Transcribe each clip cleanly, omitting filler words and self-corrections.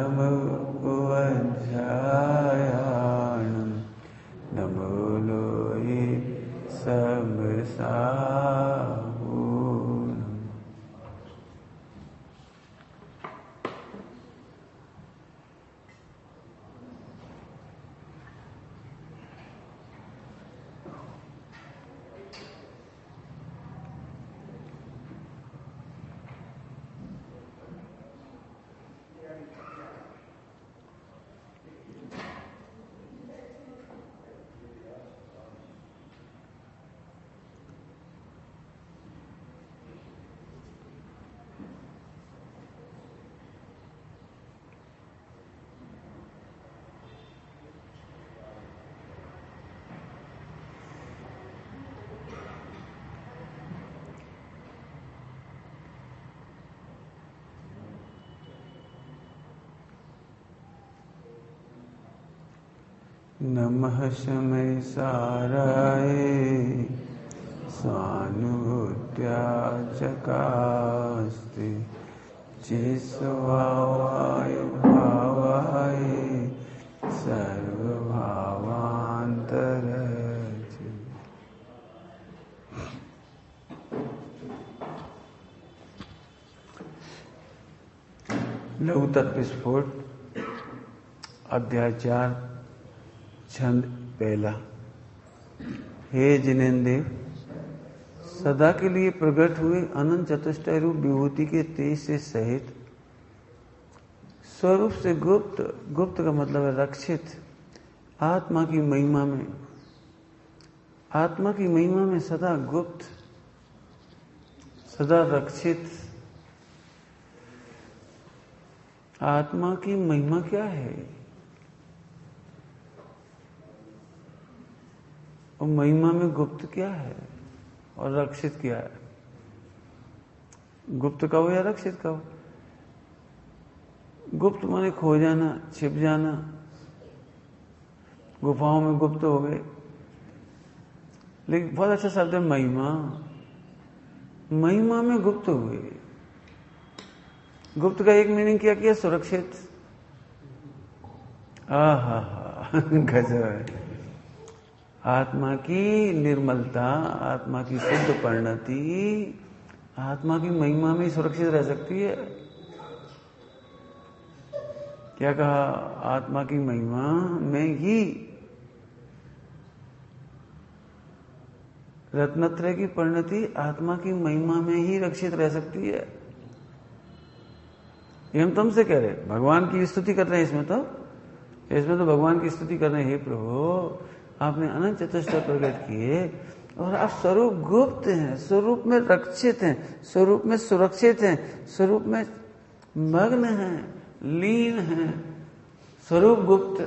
नमोऽध्यायाणं नमो लोये समसाहूनम्। नमः शमै साराय स्वानुभूत्या चकास्ति चिस्वावाय भावाय सर्वभावान्तरचि। लघु तत्व विस्फोट अध्याय 4 छंद पहला। हे जिनेन्द्र, सदा के लिए प्रकट हुए अनंत चतुष्टय रूप विभूति के तेज से सहित स्वरूप से गुप्त, गुप्त का मतलब है रक्षित, आत्मा की महिमा में, आत्मा की महिमा में सदा गुप्त, सदा रक्षित। आत्मा की महिमा क्या है और महिमा में गुप्त क्या है और रक्षित क्या है? गुप्त कहो या रक्षित कहो। गुप्त माने खो जाना, छिप जाना, गुफाओं में गुप्त हो गए। लेकिन बहुत अच्छा शब्द है महिमा, महिमा में गुप्त हुए। गुप्त का एक मीनिंग क्या किया? सुरक्षित। आहा गजब है। आत्मा की निर्मलता, आत्मा की शुद्ध परिणति आत्मा की महिमा में सुरक्षित रह सकती है। क्या कहा? आत्मा की महिमा में ही रत्नत्रय की परिणति आत्मा की महिमा में ही रक्षित रह सकती है। ये हम तुमसे कह रहे, भगवान की स्तुति कर रहे हैं। इसमें तो भगवान की स्तुति कर रहे हैं। हे प्रभु, आपने अनंत चतुष्टय प्रकट किए और आप स्वरूप गुप्त हैं, स्वरूप में रक्षित हैं, स्वरूप में सुरक्षित हैं, स्वरूप में मग्न हैं, लीन हैं। स्वरूप गुप्त,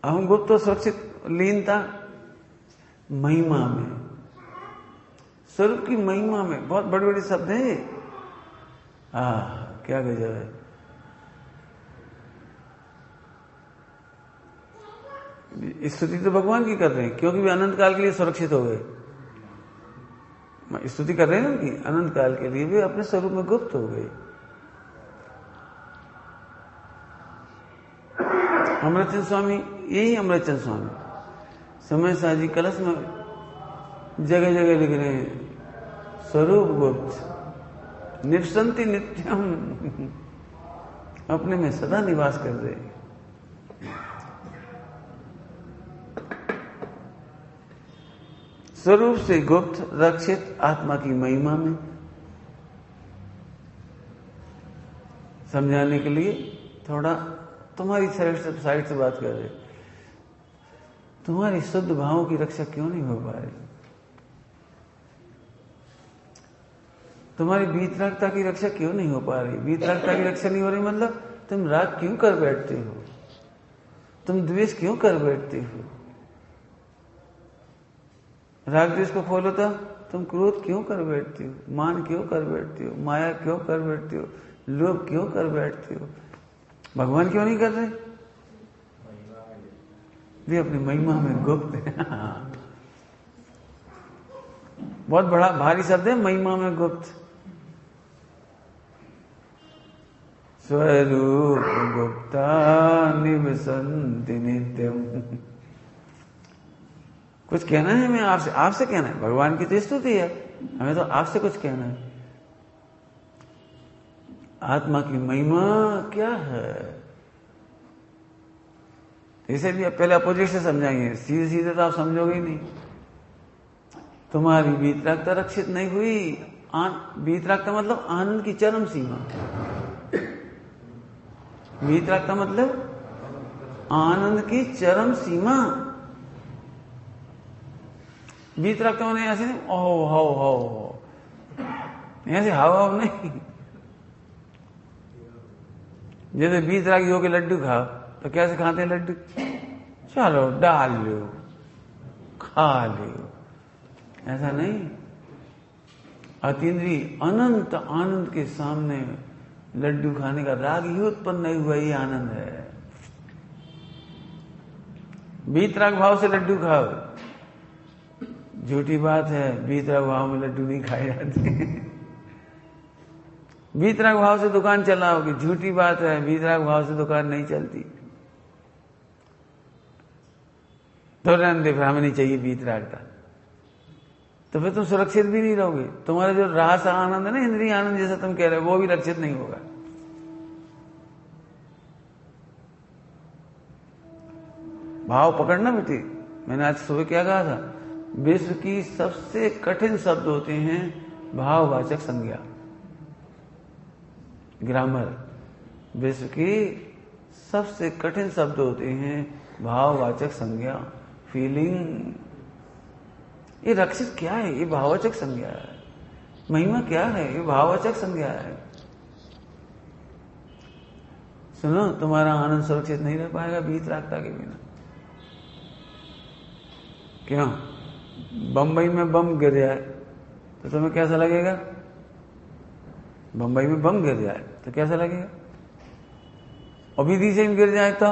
हम गुप्त और सुरक्षित, लीनता महिमा में, स्वरूप की महिमा में। बहुत बड़े बड़े शब्द हैं। क्या गजब है। स्तुति तो भगवान की कर रहे हैं क्योंकि वे अनंत काल के लिए सुरक्षित हो गए। स्तुति कर रहे हैं ना उनकी, अनंत काल के लिए वे अपने स्वरूप में गुप्त हो गए। अमृतचंद स्वामी, यही अमृतचंद स्वामी समय साजी कलश में जगह जगह लिख रहे हैं, स्वरूप गुप्त निवसंति नित्यम, अपने में सदा निवास कर रहे। स्वरूप से गुप्त, रक्षित, आत्मा की महिमा में। समझाने के लिए थोड़ा तुम्हारी साइड से बात कर रहे। तुम्हारी शुद्ध भावों की रक्षा क्यों नहीं हो पा रही? तुम्हारी वीतरागता की रक्षा क्यों नहीं हो पा रही? वीतरागता की रक्षा नहीं हो रही मतलब तुम राग क्यों कर बैठते हो? तुम द्वेष क्यों कर बैठते हो? राग द्वेष को खोलो तो तुम क्रोध क्यों कर बैठते हो? मान क्यों कर बैठते हो? माया क्यों कर बैठते हो? लोभ क्यों कर बैठते हो? भगवान क्यों नहीं कर रहे? वे अपनी महिमा में गुप्त है। बहुत बड़ा भारी शब्द है, महिमा में गुप्त। स्वरूप गुप्ता निवसन्ति नित्यम। कुछ कहना है हमें आपसे, आपसे कहना है, भगवान की तो स्तुति है, हमें तो आपसे कुछ कहना है। आत्मा की महिमा क्या है, इसे भी पहले अपोजिट से समझाएंगे, सीधे सीधे तो आप समझोगे ही नहीं। तुम्हारी वीतरागता रक्षित नहीं हुई। वीतरागता मतलब आनंद की चरम सीमा। वीतरागता मतलब आनंद की चरम सीमा। वीतरागता मैंने ऐसे नहीं ओहो हो हो, ऐसे हाव नहीं। जैसे वीतरागी होके लड्डू खाओ तो कैसे खाते हैं लड्डू? चलो डाल लो, खा लो, ऐसा नहीं। अतीन्द्रिय अनंत आनंद के सामने लड्डू खाने का राग ही उत्पन्न नहीं हुआ, ये आनंद है। वीतराग भाव से लड्डू खाओ, झूठी बात है, वीतराग भाव में लड्डू नहीं खाए जाते। वीतराग भाव से दुकान चलाओगे, झूठी बात है, वीतराग भाव से दुकान नहीं चलती। तो रहने दे, फिर हमें नहीं चाहिए वीतरागता, तो फिर तुम सुरक्षित भी नहीं रहोगे। तुम्हारा जो रास आनंद है ना, इंद्रिय आनंद जैसा तुम कह रहे हो, वो भी रक्षित नहीं होगा। भाव पकड़ना बेटी। मैंने आज सुबह क्या कहा था, विश्व की सबसे कठिन शब्द होते हैं भाववाचक संज्ञा, ग्रामर। विश्व की सबसे कठिन शब्द होते हैं भाववाचक संज्ञा, फीलिंग। ये रक्षित क्या है? ये भाववाचक संज्ञा है। महिमा क्या है? ये भाववाचक संज्ञा है। सुनो, तुम्हारा आनंद सुरक्षित नहीं रह पाएगा वीतरागता के बिना। क्यों? बंबई में बम गिर जाए तो तुम्हें कैसा लगेगा? बंबई में बम गिर जाए तो कैसा लगेगा? और विधि से गिर जाए तो,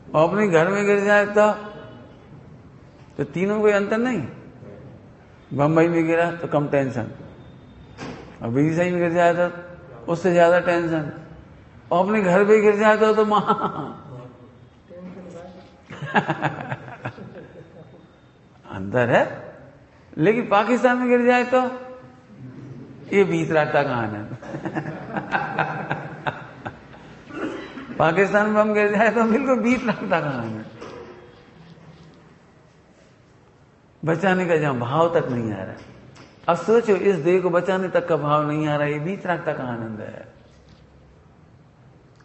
और अपने घर में गिर जाए तो तीनों कोई अंतर नहीं। बंबई में गिरा तो कम टेंशन, और विधि से गिर जाए तो उससे ज्यादा टेंशन, और अपने घर पे गिर जाए तो अंतर है। लेकिन पाकिस्तान में गिर जाए तो ये वीतरागता का आनंद। पाकिस्तान में बम गिर जाए तो बिल्कुल वीतरागता का आनंद। बचाने का जहां भाव तक नहीं आ रहा, अब सोचो, इस देह को बचाने तक का भाव नहीं आ रहा, ये वीतरागता का आनंद है।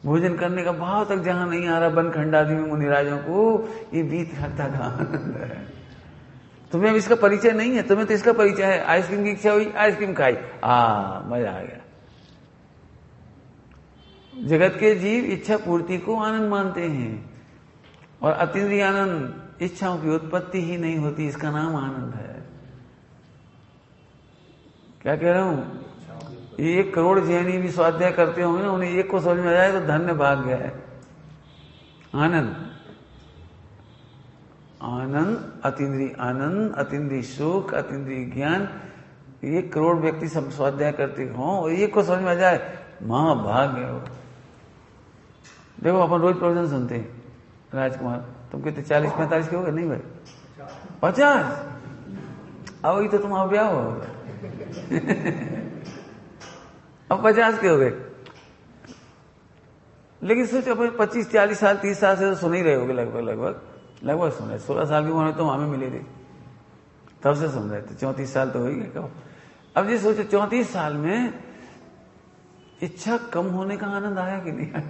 भोजन करने का भाव तक जहां नहीं आ रहा वन खंडादि में मुनिराजों को, ये वीतरागता का आनंद है। तुम्हें अब इसका परिचय नहीं है, तुम्हें तो इसका परिचय है। आइसक्रीम की इच्छा हुई, आइसक्रीम खाई, मजा आ गया। जगत के जीव इच्छा पूर्ति को आनंद मानते हैं, और अतीन्द्रिय आनंद इच्छाओं की उत्पत्ति ही नहीं होती, इसका नाम आनंद है। क्या कह रहा हूं? 1 करोड़ जैनी भी स्वाध्याय करते होंगे ना, उन्हें एक को समझ में आ जाए तो धन्य भाग गया है। आनंद, आनंद, अतीन्द्रिय आनंद, अतीन्द्रिय सुख, अतीन्द्रिय ज्ञान। 1 करोड़ व्यक्ति सब स्वाध्याय करते हों और एक को समझ में आ जाए, महाभाग्य हो। देखो, अपन रोज प्रवचन सुनते हैं। राजकुमार, तुम कितने 40-45 के हो गए? नहीं भाई, 50। अब वही तो तुम्हारा ब्याह होगा। अब 50 के हो गए। लेकिन सोचो, अपन 25-40 साल 30 साल से तो सुन ही रहे होगे, लगभग सुन रहे। 16 साल की उम्र में तो हमें मिले थे, तब से सुन रहे थे। 34 साल तो हो ही गए। अब ये सोचो, 34 साल में इच्छा कम होने का आनंद आया कि नहीं आया?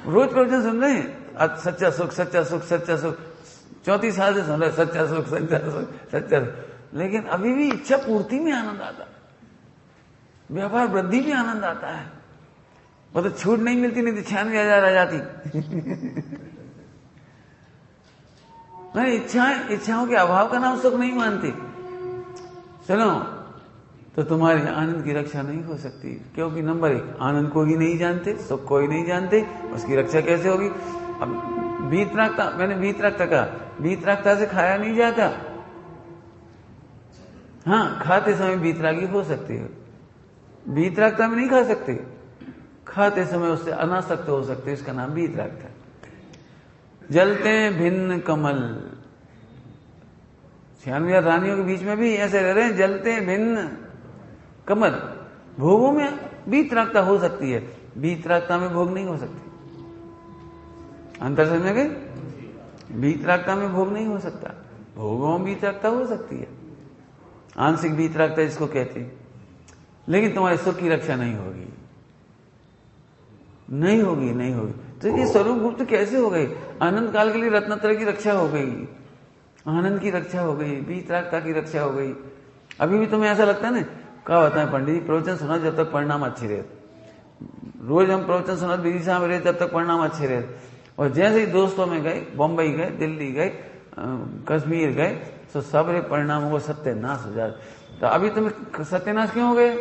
रोज प्रवचन सुन रहे हैं, सच्चा सुख, सच्चा सुख, सच्चा सुख। 34 साल से सुन रहे, सच्चा सुख, सच्चा सुख, सच्चा सुख। लेकिन अभी भी इच्छा पूर्ति में आनंद आता, व्यापार वृद्धि में आनंद आता है। मतलब छूट नहीं मिलती, नहीं तो 96,000 आ जाती। नहीं, इच्छाओं के अभाव का नाम सुख नहीं मानते। सुनो, तो तुम्हारे आनंद की रक्षा नहीं हो सकती, क्योंकि नंबर 1, आनंद को ही नहीं जानते, सुख को ही नहीं जानते, उसकी रक्षा कैसे होगी? अब वीतरागता, मैंने वीतरागता कहा, वीतरागता से खाया नहीं जाता। हाँ, खाते समय वीतरागी हो सकती है, वीतरागता में नहीं खा सकते, खाते समय उससे अनासक्त हो सकते, इसका नाम वीतरागता। जलते भिन्न कमल, 96 रानियों के बीच में भी ऐसे रह रहे हैं, जलते भिन्न कमल। भोगों में वीतरागता हो सकती है, वीतरागता में भोग नहीं हो सकती। अंतर समझ गए? वीतरागता में भोग नहीं हो सकता, भोगों में वीतरागता हो सकती है, आंशिक वीतरागता जिसको कहते हैं। लेकिन तुम्हारे सुख की रक्षा नहीं होगी, नहीं होगी, नहीं होगी। तो ये स्वरूप गुप्त कैसे हो गई? आनंद काल के लिए रत्नत्रय की रक्षा हो गई, आनंद की रक्षा हो गई, वीतरागता की रक्षा हो गई। अभी भी तुम्हें ऐसा लगता है ना, क्या बताएं पंडित जी, प्रवचन सुना जब तक परिणाम अच्छे रहे, रोज हम प्रवचन सुना विधि साहब रहे जब तक परिणाम अच्छे रहे, और जैसे ही दोस्तों में गए, बम्बई गए, दिल्ली गए, कश्मीर गए, तो सब परिणामों को सत्यानाश हो जाए। तो अभी तुम्हें सत्यानाश क्यों हो गए?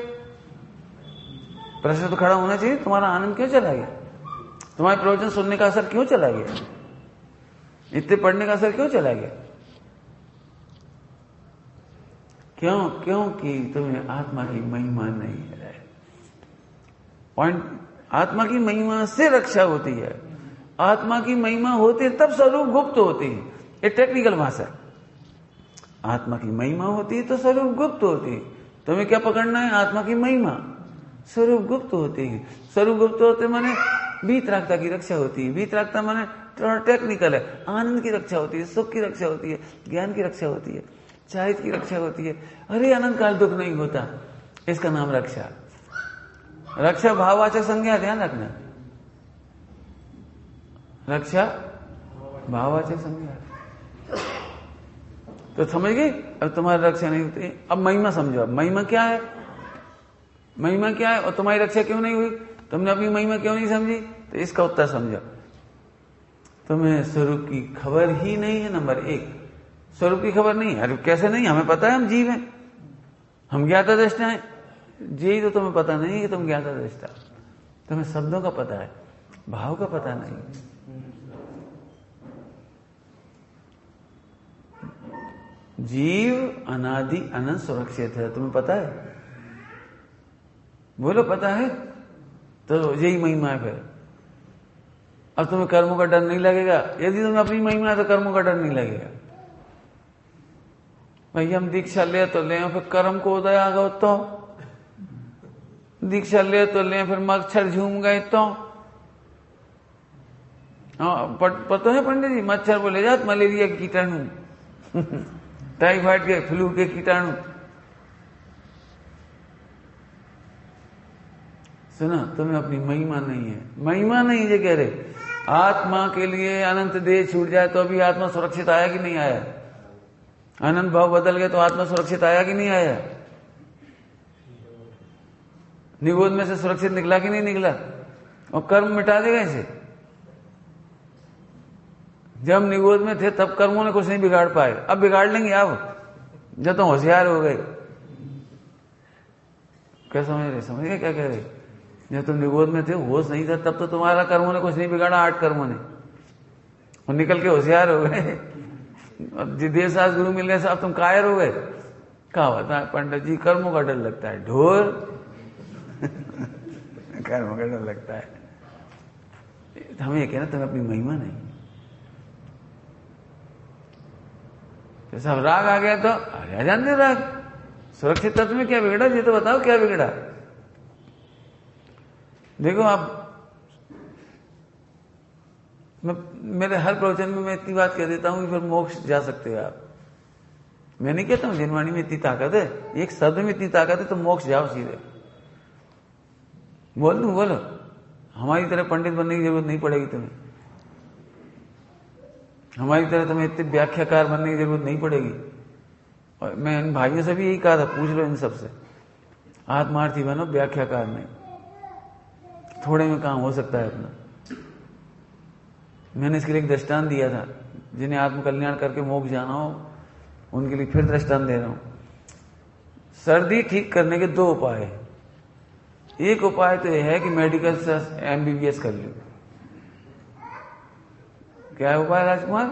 प्रश्न तो खड़ा होना चाहिए, तुम्हारा आनंद क्यों चला गया? तुम्हारे प्रवचन सुनने का असर क्यों चला गया? इतने पढ़ने का असर क्यों चला गया? क्यों? क्योंकि तुम्हें आत्मा की महिमा नहीं है। पॉइंट, आत्मा की महिमा से रक्षा होती है। आत्मा की महिमा होती है तब स्वरूप गुप्त होती है, ये टेक्निकल भाषा। आत्मा की महिमा होती है तो स्वरूप गुप्त होती है। तुम्हें क्या पकड़ना है? आत्मा की महिमा, स्वरूप गुप्त होती है। स्वरूप गुप्त होते माने वीतरागता की रक्षा होती है। वीतरागता माने थोड़ा टेक्निकल है, आनंद की रक्षा होती है, सुख की रक्षा होती है, ज्ञान की रक्षा होती है, चाहित की रक्षा होती है। अरे अनंत काल दुख नहीं होता, इसका नाम रक्षा। रक्षा भाववाचक संज्ञा, ध्यान रखना, रक्षा भाववाचक संज्ञा। तो समझ गए? अब तुम्हारी रक्षा नहीं होती। अब महिमा समझो। अब महिमा क्या है? महिमा क्या है और तुम्हारी रक्षा क्यों नहीं हुई? तुमने अपनी महिमा क्यों नहीं समझी? तो इसका उत्तर समझो। तुम्हें स्वरूप की खबर ही नहीं है। नंबर 1, स्वरूप की खबर नहीं है। अरे कैसे नहीं? हमें पता है हम जीव हैं, हम ज्ञाता दृष्टा हैं। यही तो तुम्हें पता नहीं है कि तुम ज्ञाता दृष्टा। तुम्हें शब्दों का पता है, भाव का पता नहीं। जीव अनादि अनंत सुरक्षित है, तुम्हें पता है? बोलो पता है? तो यही महिमा है। फिर अब तुम्हें कर्मों का डर नहीं लगेगा। यदि तुम्हें अपनी महिमा है तो कर्मों का डर नहीं लगेगा। भाई हम दीक्षा ले तो ले, फिर कर्म को उदय आ गए तो दीक्षा ले तो ले, फिर मच्छर झूम गए तो। हाँ पता है पंडित जी, मच्छर को ले जात मलेरिया के कीटाणु, टाइफाइड के, फ्लू के कीटाणु। सुना? तुम्हें अपनी महिमा नहीं है, महिमा नहीं है कह रहे। आत्मा के लिए अनंत देह छूट जाए तो अभी आत्मा सुरक्षित आया कि नहीं आया? अनंत भाव बदल गए तो आत्मा सुरक्षित आया कि नहीं आया? निगोद में से सुरक्षित निकला कि नहीं निकला? और कर्म मिटा देगा इसे। जब निगोद में थे तब कर्मों ने कुछ नहीं बिगाड़ पाए, अब बिगाड़ लेंगे। अब जब तुम होशियार हो गए। क्या समझ रहे? समझ गए क्या कह रहे? जब तुम निगोद में थे, होश नहीं था, तब तो तुम्हारा कर्मों ने कुछ नहीं बिगाड़ा, 8 कर्मों ने, और निकल के होशियार हो गए। और जिदेश गुरु मिलने से अब तुम कायर हो गए। कहा बता पंडित जी, कर्मों का डर लगता है, ढोर कर्मों का डर लगता है। हमें कहना तुम्हें अपनी महिमा नहीं। तो सब राग आ गया तो आ जाते राग। सुरक्षित तत्व में क्या बिगड़ा? ये तो बताओ क्या बिगड़ा? देखो आप, मेरे हर प्रवचन में मैं इतनी बात कह देता हूं कि फिर मोक्ष जा सकते हो आप। मैं नहीं कहता हूं जिनवाणी में इतनी ताकत है, एक शब्द में इतनी ताकत है तो मोक्ष जाओ सीधे। बोल दूं? बोलो। हमारी तरह पंडित बनने की जरूरत नहीं पड़ेगी तुम्हें, हमारी तरह तुम्हें इतने व्याख्याकार बनने की जरूरत नहीं पड़ेगी। और मैं इन भाइयों से भी यही कहा था, पूछ लो इन सबसे, आत्मार्थी बनो, व्याख्याकार नहीं। थोड़े में काम हो सकता है अपना। मैंने इसके लिए एक दृष्टांत दिया था, जिन्हें आत्मकल्याण करके मोक्ष जाना हो उनके लिए फिर दृष्टांत दे रहा हूं। सर्दी ठीक करने के 2 उपाय हैं। एक उपाय तो यह है कि मेडिकल से MBBS कर लो। क्या है उपाय राजकुमार?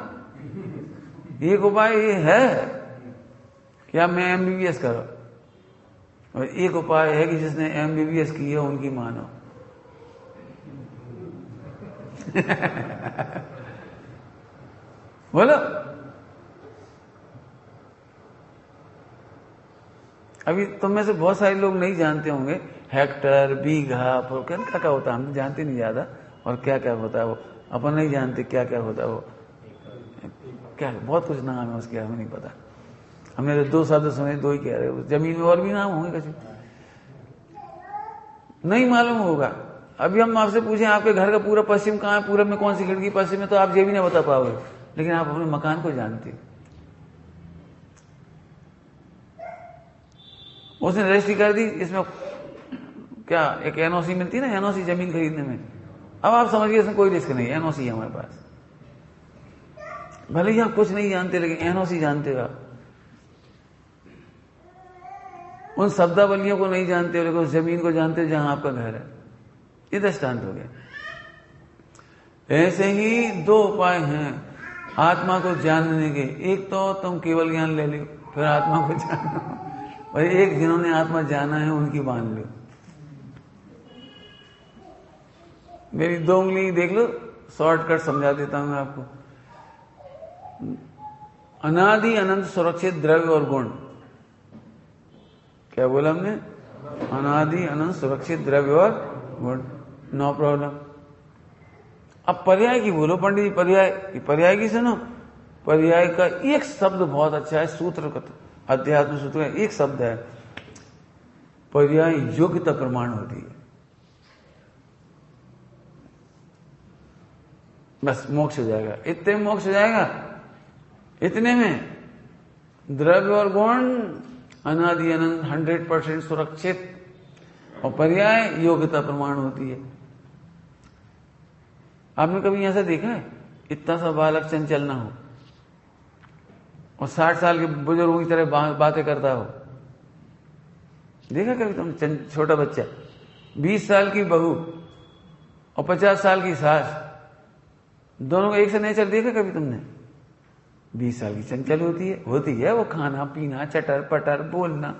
एक उपाय ये है कि आप मैं MBBS करो, और एक उपाय है कि जिसने MBBS की है उनकी मानो। बोलो। अभी तुम में से बहुत सारे लोग नहीं जानते होंगे हेक्टर, बीघा, क्या क्या होता है, हम जानते नहीं ज्यादा, और क्या क्या होता है वो अपन नहीं जानते, क्या क्या होता है वो, क्या बहुत कुछ नाम है उसके, हमें नहीं पता। हमने तो 2 शब्द सुने, 2 ही कह रहे, जमीन में और भी नाम होंगे कुछ नहीं मालूम होगा। अभी हम आपसे पूछें आपके घर का पूरा पश्चिम कहाँ है, पूरब में कौन सी खिड़की, पश्चिम में, तो आप ये भी नहीं बता पाओगे, लेकिन आप अपने मकान को जानते। उसने रजिस्ट्री कर दी, इसमें क्या एक NOC मिलती है ना, NOC जमीन खरीदने में। अब आप समझिए इसमें कोई रिस्क नहीं है, NOC है हमारे पास। भले ही आप कुछ नहीं जानते लेकिन NOC जानते हो आप। उन शब्दावलियों को नहीं जानते हो लेकिन उस जमीन को जानते हो जहां आपका घर है। ये दृष्टांत हो गया। ऐसे ही 2 उपाय हैं आत्मा को जानने के। एक तो तुम केवल ज्ञान ले लो, फिर आत्मा को जानो, और एक जिन्होंने आत्मा जाना है उनकी मान लो। मेरी 2 उंगली देख लो, शॉर्टकट समझा देता हूं मैं आपको। अनादि अनंत सुरक्षित द्रव्य और गुण। क्या बोला हमने? अनादि अनंत सुरक्षित द्रव्य और गुण, नो प्रॉब्लम। अब पर्याय की बोलो पंडित जी, पर्याय की सुनो। पर्याय का एक शब्द बहुत अच्छा है, सूत्र, अध्यात्म सूत्र का एक शब्द है, पर्याय योग्यता प्रमाण होती है। बस मोक्ष हो जाएगा, इतने में मोक्ष हो जाएगा। इतने में द्रव्य और गुण अनादि अनंत 100% सुरक्षित, और पर्याय योग्यता प्रमाण होती है। आपने कभी ऐसा देखा है इतना सा बालक चंचल ना हो और 60 साल के बुजुर्गों की तरह बातें करता हो? देखा कभी तुम? छोटा बच्चा, 20 साल की बहू और 50 साल की सास, दोनों का एक से नेचर देखा कभी तुमने? 20 साल की चंचल होती है वो, खाना पीना, चटर पटर बोलना,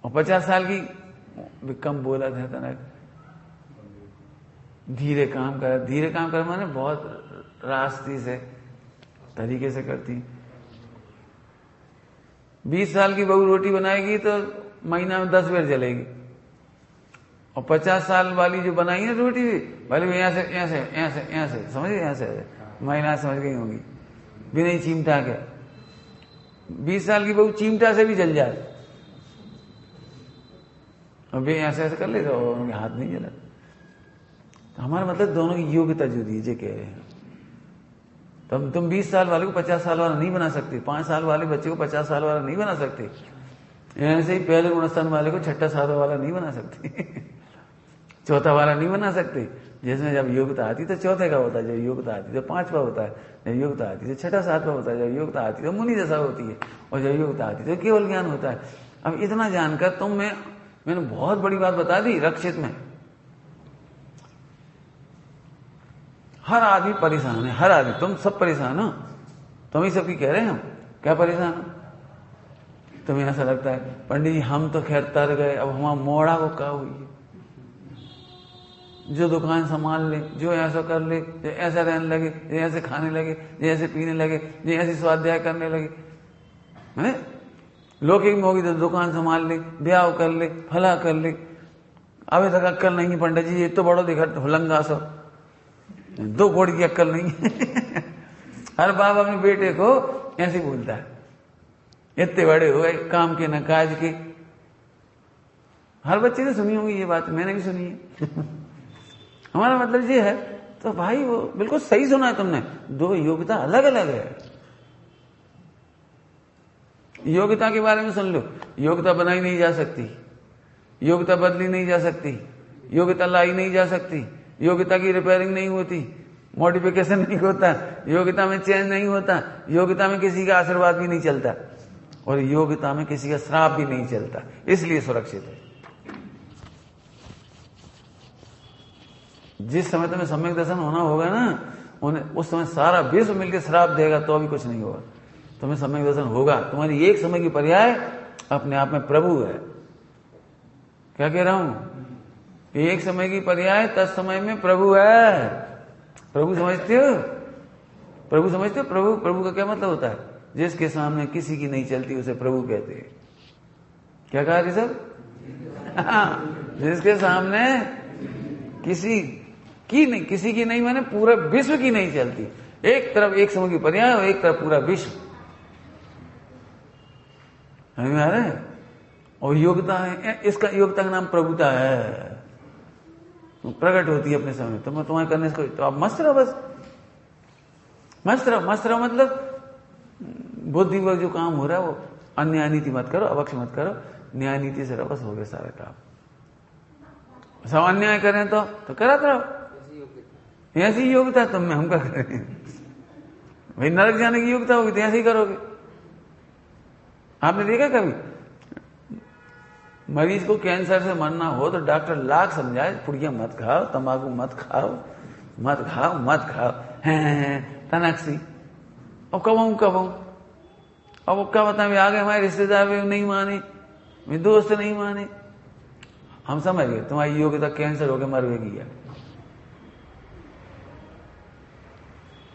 और 50 साल की कम बोला था ना, धीरे काम कर माने बहुत रास्ते से तरीके से करती। 20 साल की बहू रोटी बनाएगी तो महीना में 10 बार जलेगी, और 50 साल वाली जो बनाई है रोटी भले भी यहाँ से समझिए, यहाँ से महिला समझ गई होंगी बिना ही चिमटा के। 20 साल की बहू चिमटा से भी जल जाए, और वे ऐसे कर ले तो उनके हाथ नहीं जला। तो हमारा मतलब दोनों की योग्यता जो दीजिए कह रहे हैं। तुम 20 साल वाले को 50 साल वाला नहीं बना सकते, 5 साल वाले बच्चे को 50 साल वाला नहीं बना सकते, ऐसे ही पहले गुणस्थान वाले को 6ठा 7वां वाला नहीं बना सकते, 4था वाला नहीं बना सकते। जिसमें जब योग्यता आती तो 4थे का होता है, जब योग्यता आती तो 5वां होता है, जब योग्यता आती तो 6ठा 7वां होता है, जब योग्यता आती तो मुनि दशा होती है, और जब योग्यता आती तो केवल ज्ञान होता है। अब इतना जानकर मैंने बहुत बड़ी बात बता दी। रक्षित में हर आदमी परेशान है, हर आदमी, तुम सब परेशान हो, तुम ही सबकी कह रहे हैं हम, क्या परेशान हो? तुम्हें ऐसा लगता है पंडित जी हम तो खैर तर गए, अब हमारा मोड़ा को क्या हुई है? जो दुकान संभाल ले, जो ऐसा कर ले, जो ऐसा रहने लगे, जो ऐसे खाने लगे, जो ऐसे पीने लगे, जो ऐसे स्वाध्याय करने लगे, है लौकिक में होगी तो दुकान संभाल ले, ब्याह कर ले, फला कर ले। अभी तक अक्कल नहीं पंडित जी, ये तो बड़ो दिखा हुलंगा सो, 2 घोड़ की अक्कल नहीं। हर बाप अपने बेटे को ऐसे बोलता है, इतने बड़े हो गए काम के न काज के। हर बच्चे ने सुनी होगी ये बात, मैंने भी सुनी है। हमारा मतलब ये है, तो भाई वो बिल्कुल सही सुना है तुमने, 2 योग्यता अलग अलग है। योग्यता के बारे में सुन लो, योग्यता बनाई नहीं जा सकती, योग्यता बदली नहीं जा सकती, योग्यता लाई नहीं जा सकती, योग्यता की रिपेयरिंग नहीं होती, मॉडिफिकेशन नहीं होता, योग्यता में चेंज नहीं होता, योग्यता में किसी का आशीर्वाद भी नहीं चलता, और योग्यता में किसी का श्राप भी नहीं चलता, इसलिए सुरक्षित है। जिस समय तुम्हें सम्यक दर्शन होना होगा ना, उस समय सारा विश्व मिलकर श्राप देगा तो भी कुछ नहीं होगा। तुम्हें सम्यक दर्शन होगा, तुम्हारी एक समय की पर्याय अपने आप में प्रभु है, क्या कह रहा हूं? एक समय की पर्याय तत्समय में प्रभु है। प्रभु समझते हो? प्रभु समझते हो? प्रभु, प्रभु का क्या मतलब होता है? जिसके सामने किसी की नहीं चलती उसे प्रभु कहते हैं। क्या कहा ऋषभ? जिसके सामने किसी की नहीं माने पूरा विश्व की नहीं चलती। एक तरफ एक समय की पर्याय और एक तरफ पूरा विश्व। समझ में आ रहा है? और योग्यता है, इसका योग्यता का नाम प्रभुता है। प्रकट होती है अपने समय। तो मैं तुम्हारे करने से तो आप मस्त रहो, बस मस्त रहो। मतलब बुद्धिपूर्वक जो काम हो रहा है वो अन्याय नीति मत करो, अवक्ष मत करो, न्याय नीति से रहो, बस हो गया सारा काम। सब अन्याय करें तो कराते रहो। ऐसी योग्यता तुम में हम क्या करें? भाई नरक जाने की योग्यता होगी तो ऐसे ही करोगे। आपने देखा कभी मरीज को कैंसर से मरना हो तो डॉक्टर लाख समझाए, पुड़िया मत खाओ, तंबाकू मत खाओ, हैं तनकसी। और कब अब वो क्या बताएं? आगे हमारे रिश्तेदार भी नहीं माने, मेरे दोस्त नहीं माने। हम समझ गए तुम्हारी योग्यता कैंसर होकर मर गई है।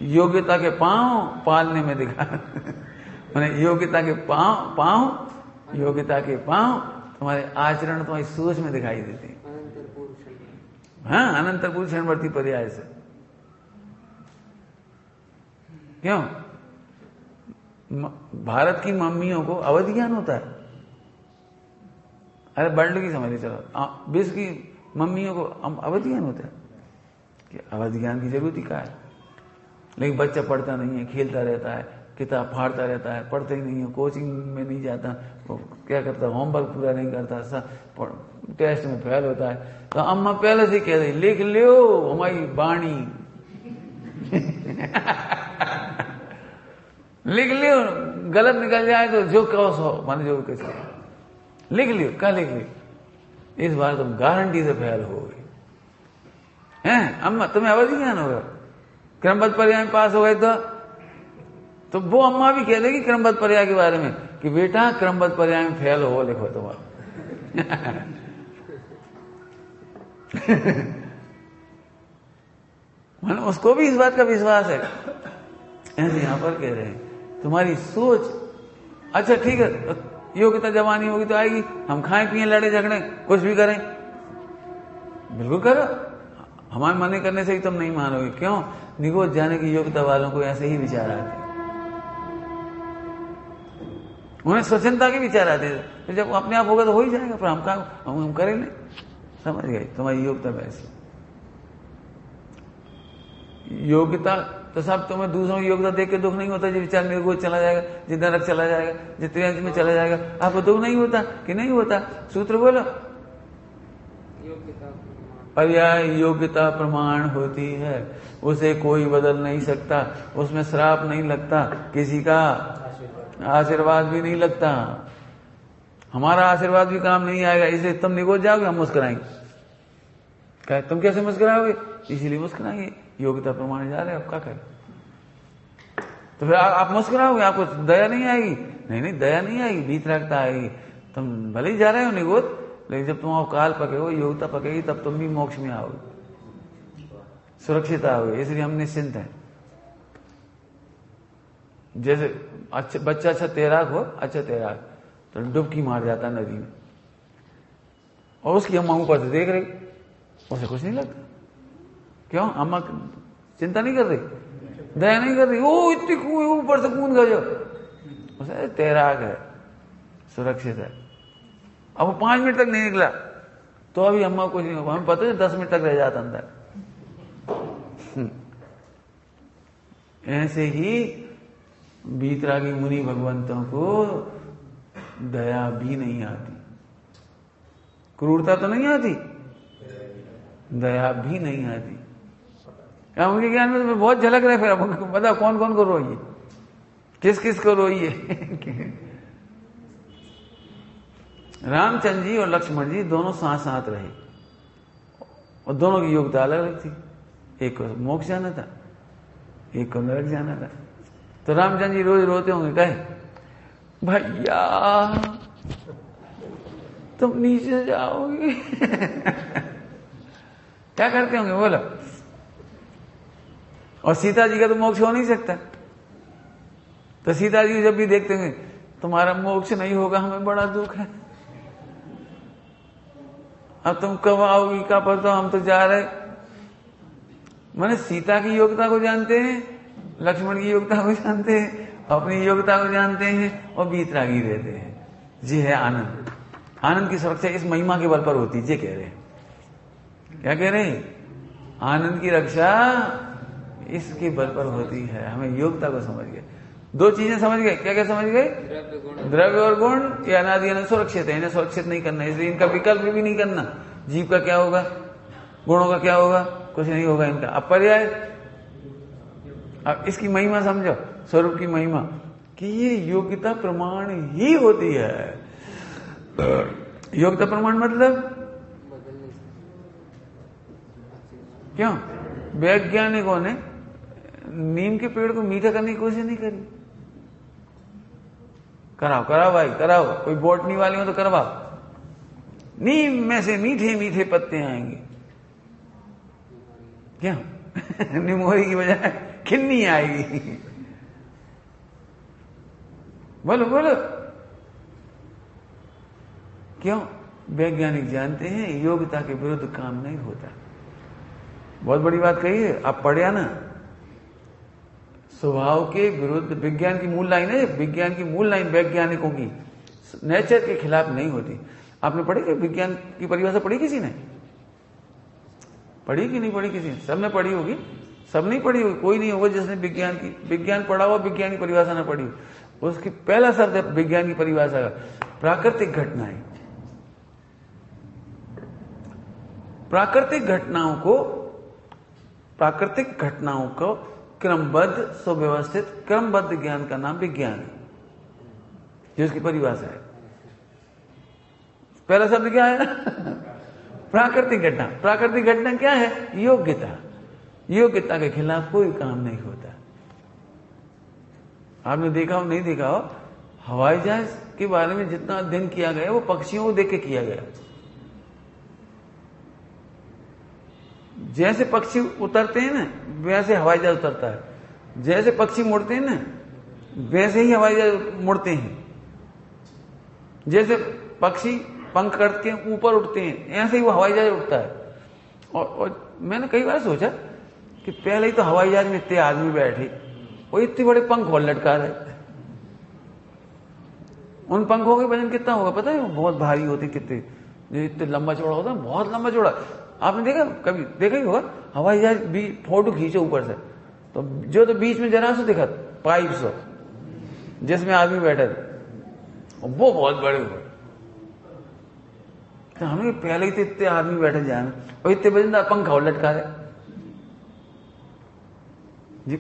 योग्यता के पांव पालने में दिखा मैंने योग्यता के पांव तुम्हारे आचरण, तुम्हारी सोच में दिखाई देते हैं। हाँ, अनंतर पुरुष क्षणवर्ती पर्याय से। क्यों? भारत की मम्मियों को अवधि ज्ञान होता है। अरे वर्ल्ड की समझ चलो, विश्व की मम्मियों को अवधि ज्ञान होता है कि अवधि ज्ञान की जरूरत ही क्या है? लेकिन बच्चा पढ़ता नहीं है, खेलता रहता है, किताब फाड़ता रहता है, पढ़ता ही नहीं है, कोचिंग में नहीं जाता, वो क्या करता है? होमवर्क पूरा नहीं करता, टेस्ट में फेल होता है। तो अम्मा पहले से कह रही लिख लियो हमारी बाणी लिख लियो, गलत निकल जाए तो जो कहो सो, मान जो कैसे लिख लियो, क्या लिख लियो? इस बार तुम गारंटी से फेल हो गई हैं अम्मा, तुम्हें अवधि ज्ञान होगा। क्रमबद्ध पर्याय में पास हो गए तो वो अम्मा भी कह देगी क्रमबद्ध पर्याय के बारे में कि बेटा क्रमबद्ध पर्याय में फेल हो, लिखो तुम्हारा मन उसको भी इस बात का विश्वास है। ऐसे यहां पर कह रहे हैं तुम्हारी सोच। अच्छा ठीक है, योग्यता जवानी होगी तो आएगी, हम खाएं पिए लड़े झगड़े कुछ भी करें, बिल्कुल करो। हमारे मने करने से ही तुम नहीं मानोगे। क्यों? निगोज जाने की योग्यता वालों को ऐसे ही विचार आते हैं, उन्हें स्वच्छंदता के विचार आते हैं। तो जब अपने आप होगा तो हो ही जाएगा, पर हम करें नहीं। समझ गए? तुम्हारी योग्यता वैसी योग्यता तो सब तुम्हें दूसरों की योग्यता देख के दुख नहीं होता। जो विचार निर्गोज चला जाएगा, जो नरक चला जाएगा, जो त्रियांश में चला जाएगा, आपको दुख नहीं होता कि नहीं होता? सूत्र बोलो। पर्याय योग्यता प्रमाण होती है, उसे कोई बदल नहीं सकता, उसमें श्राप नहीं लगता, किसी का आशीर्वाद भी नहीं लगता, हमारा आशीर्वाद भी काम नहीं आएगा। इसलिए तुम निगोज जाओगे, हम मुस्कुराएंगे। क्या तुम कैसे मुस्कुराओगे? इसीलिए मुस्कुराएंगे, योग्यता प्रमाण जा रहे हैं, अब क्या करें? तो फिर आप मुस्कुराओगे, आपको दया नहीं आएगी? नहीं, दया नहीं आएगी, भीतरकता आएगी। तुम भले ही जा रहे हो निगोज, लेकिन जब तुम काल पकेगो, योग्यता पकेगी, तब तुम भी मोक्ष में आओगे, सुरक्षित आओगे। इसलिए हम निश्चिंत हैं। जैसे अच्छा बच्चा अच्छा तैराक हो, अच्छा तैराक तो डुबकी मार जाता नदी में, और उसकी अम्मा ऊपर से देख रही, उसे कुछ नहीं लगता। क्यों? अम्मा चिंता नहीं कर रही, दया नहीं कर रही। ओ इतनी ऊपर से कूद गए, उसे तैराक है, सुरक्षित है। अब वो 5 मिनट तक नहीं निकला तो अभी अम्मा कुछ नहीं होगा, हमें पता है 10 मिनट तक रह जाता अंदर। ऐसे ही बीतरागी मुनि भगवंतों को दया भी नहीं आती, क्रूरता तो नहीं आती, दया भी नहीं आती। क्या उनके ज्ञान में तो बहुत झलक रहे। फिर अब बताओ कौन कौन को रोइए, किस किस को रोइए? रामचंद्र जी और लक्ष्मण जी दोनों साथ साथ रहे, और दोनों की योग्यता अलग अलग थी। एक को मोक्ष जाना था, एक को नरक जाना था। तो रामचंद्र जी रोज रोते होंगे, कहे भैया तुम नीचे जाओगे। क्या करते होंगे बोलो। और सीता जी का तो मोक्ष हो नहीं सकता, तो सीता जी जब भी देखते होंगे तुम्हारा मोक्ष नहीं होगा, हमें बड़ा दुख है, अब तुम कब आओगी क्या पता, हम तो जा रहे। माने सीता की योग्यता को जानते हैं, लक्ष्मण की योग्यता को जानते हैं, अपनी योग्यता को जानते हैं और बीतरागी रहते हैं। जी है आनंद। आनंद की सुरक्षा इस महिमा के बल पर होती है। ये कह रहे हैं, क्या कह रहे हैं? आनंद की रक्षा इसके बल पर होती है। हमें योग्यता को समझ गए, दो चीजें समझ गए। क्या क्या समझ गए? द्रव्य और गुण ये अनादि अनंत सुरक्षित है, इन्हें सुरक्षित नहीं करना, इसलिए इनका विकल्प भी नहीं करना। जीव का क्या होगा, गुणों का क्या होगा, कुछ नहीं होगा इनका। अब पर्याय, अब इसकी महिमा समझो, स्वरूप की महिमा, कि ये योग्यता प्रमाण ही होती है। योग्यता प्रमाण मतलब क्यों? वैज्ञानिकों ने नीम के पेड़ को मीठा करने की कोशिश नहीं करी। कराओ कराओ भाई कराओ, कोई बोटनी वाले हो तो करवाओ, नीम में से मीठे मीठे पत्ते आएंगे। क्या? निमोरी की बजाय खिन्नी आएगी। बोलो बोलो, क्यों? वैज्ञानिक जानते हैं योग्यता के विरुद्ध काम नहीं होता। बहुत बड़ी बात कही है, आप पढ़िया ना, स्वभाव के विरुद्ध विज्ञान की मूल लाइन है। विज्ञान की मूल लाइन वैज्ञानिकों की नेचर के खिलाफ नहीं होती। आपने पढ़ी कि विज्ञान की परिभाषा पढ़ी किसी ने? पढ़ी कि नहीं पढ़ी किसी ने? सबने पढ़ी होगी, सब नहीं पढ़ी होगी, कोई नहीं होगा जिसने विज्ञान पढ़ा हुआ विज्ञान की परिभाषा ना पढ़ी हो। उसकी पहला शब्द है विज्ञान की परिभाषा का, प्राकृतिक घटनाएं। प्राकृतिक घटनाओं को क्रमबद्ध सुव्यवस्थित क्रमबद्ध ज्ञान का नाम विज्ञान है, ये उसकी परिभाषा है। पहला शब्द क्या है? प्राकृतिक घटना। प्राकृतिक घटना क्या है? योग्यता। योग्यता के खिलाफ कोई काम नहीं होता। आपने देखा हो नहीं देखा हो, हवाई जहाज के बारे में जितना अध्ययन किया गया वो पक्षियों को देख के किया गया। जैसे पक्षी उतरते हैं ना वैसे हवाई जहाज उतरता है, जैसे पक्षी मुड़ते हैं ना वैसे ही हवाई जहाज मुड़ते हैं, जैसे पक्षी पंख करके ऊपर उठते हैं ऐसे ही वो हवाई जहाज उठता है। और मैंने कई बार सोचा कि पहले ही तो हवाई जहाज में इतने आदमी बैठे, वो इतने बड़े पंख और लटका रहे, उन पंखों के वजन कितना होगा पता है? बहुत भारी होते, कितने जो इतने लंबा चौड़ा होता है, बहुत लंबा चौड़ा। आपने देखा, कभी देखा ही होगा हवाई जहाज भी फोटो खींचे ऊपर से तो जो तो बीच में जरा सा दिखा पाइप सो जिसमें आदमी बैठे थे वो बहुत बड़े हुए। तो हमें पहले ही तो इतने आदमी बैठे जाए और इतने वजनदार पंखा और लटका रहे जी।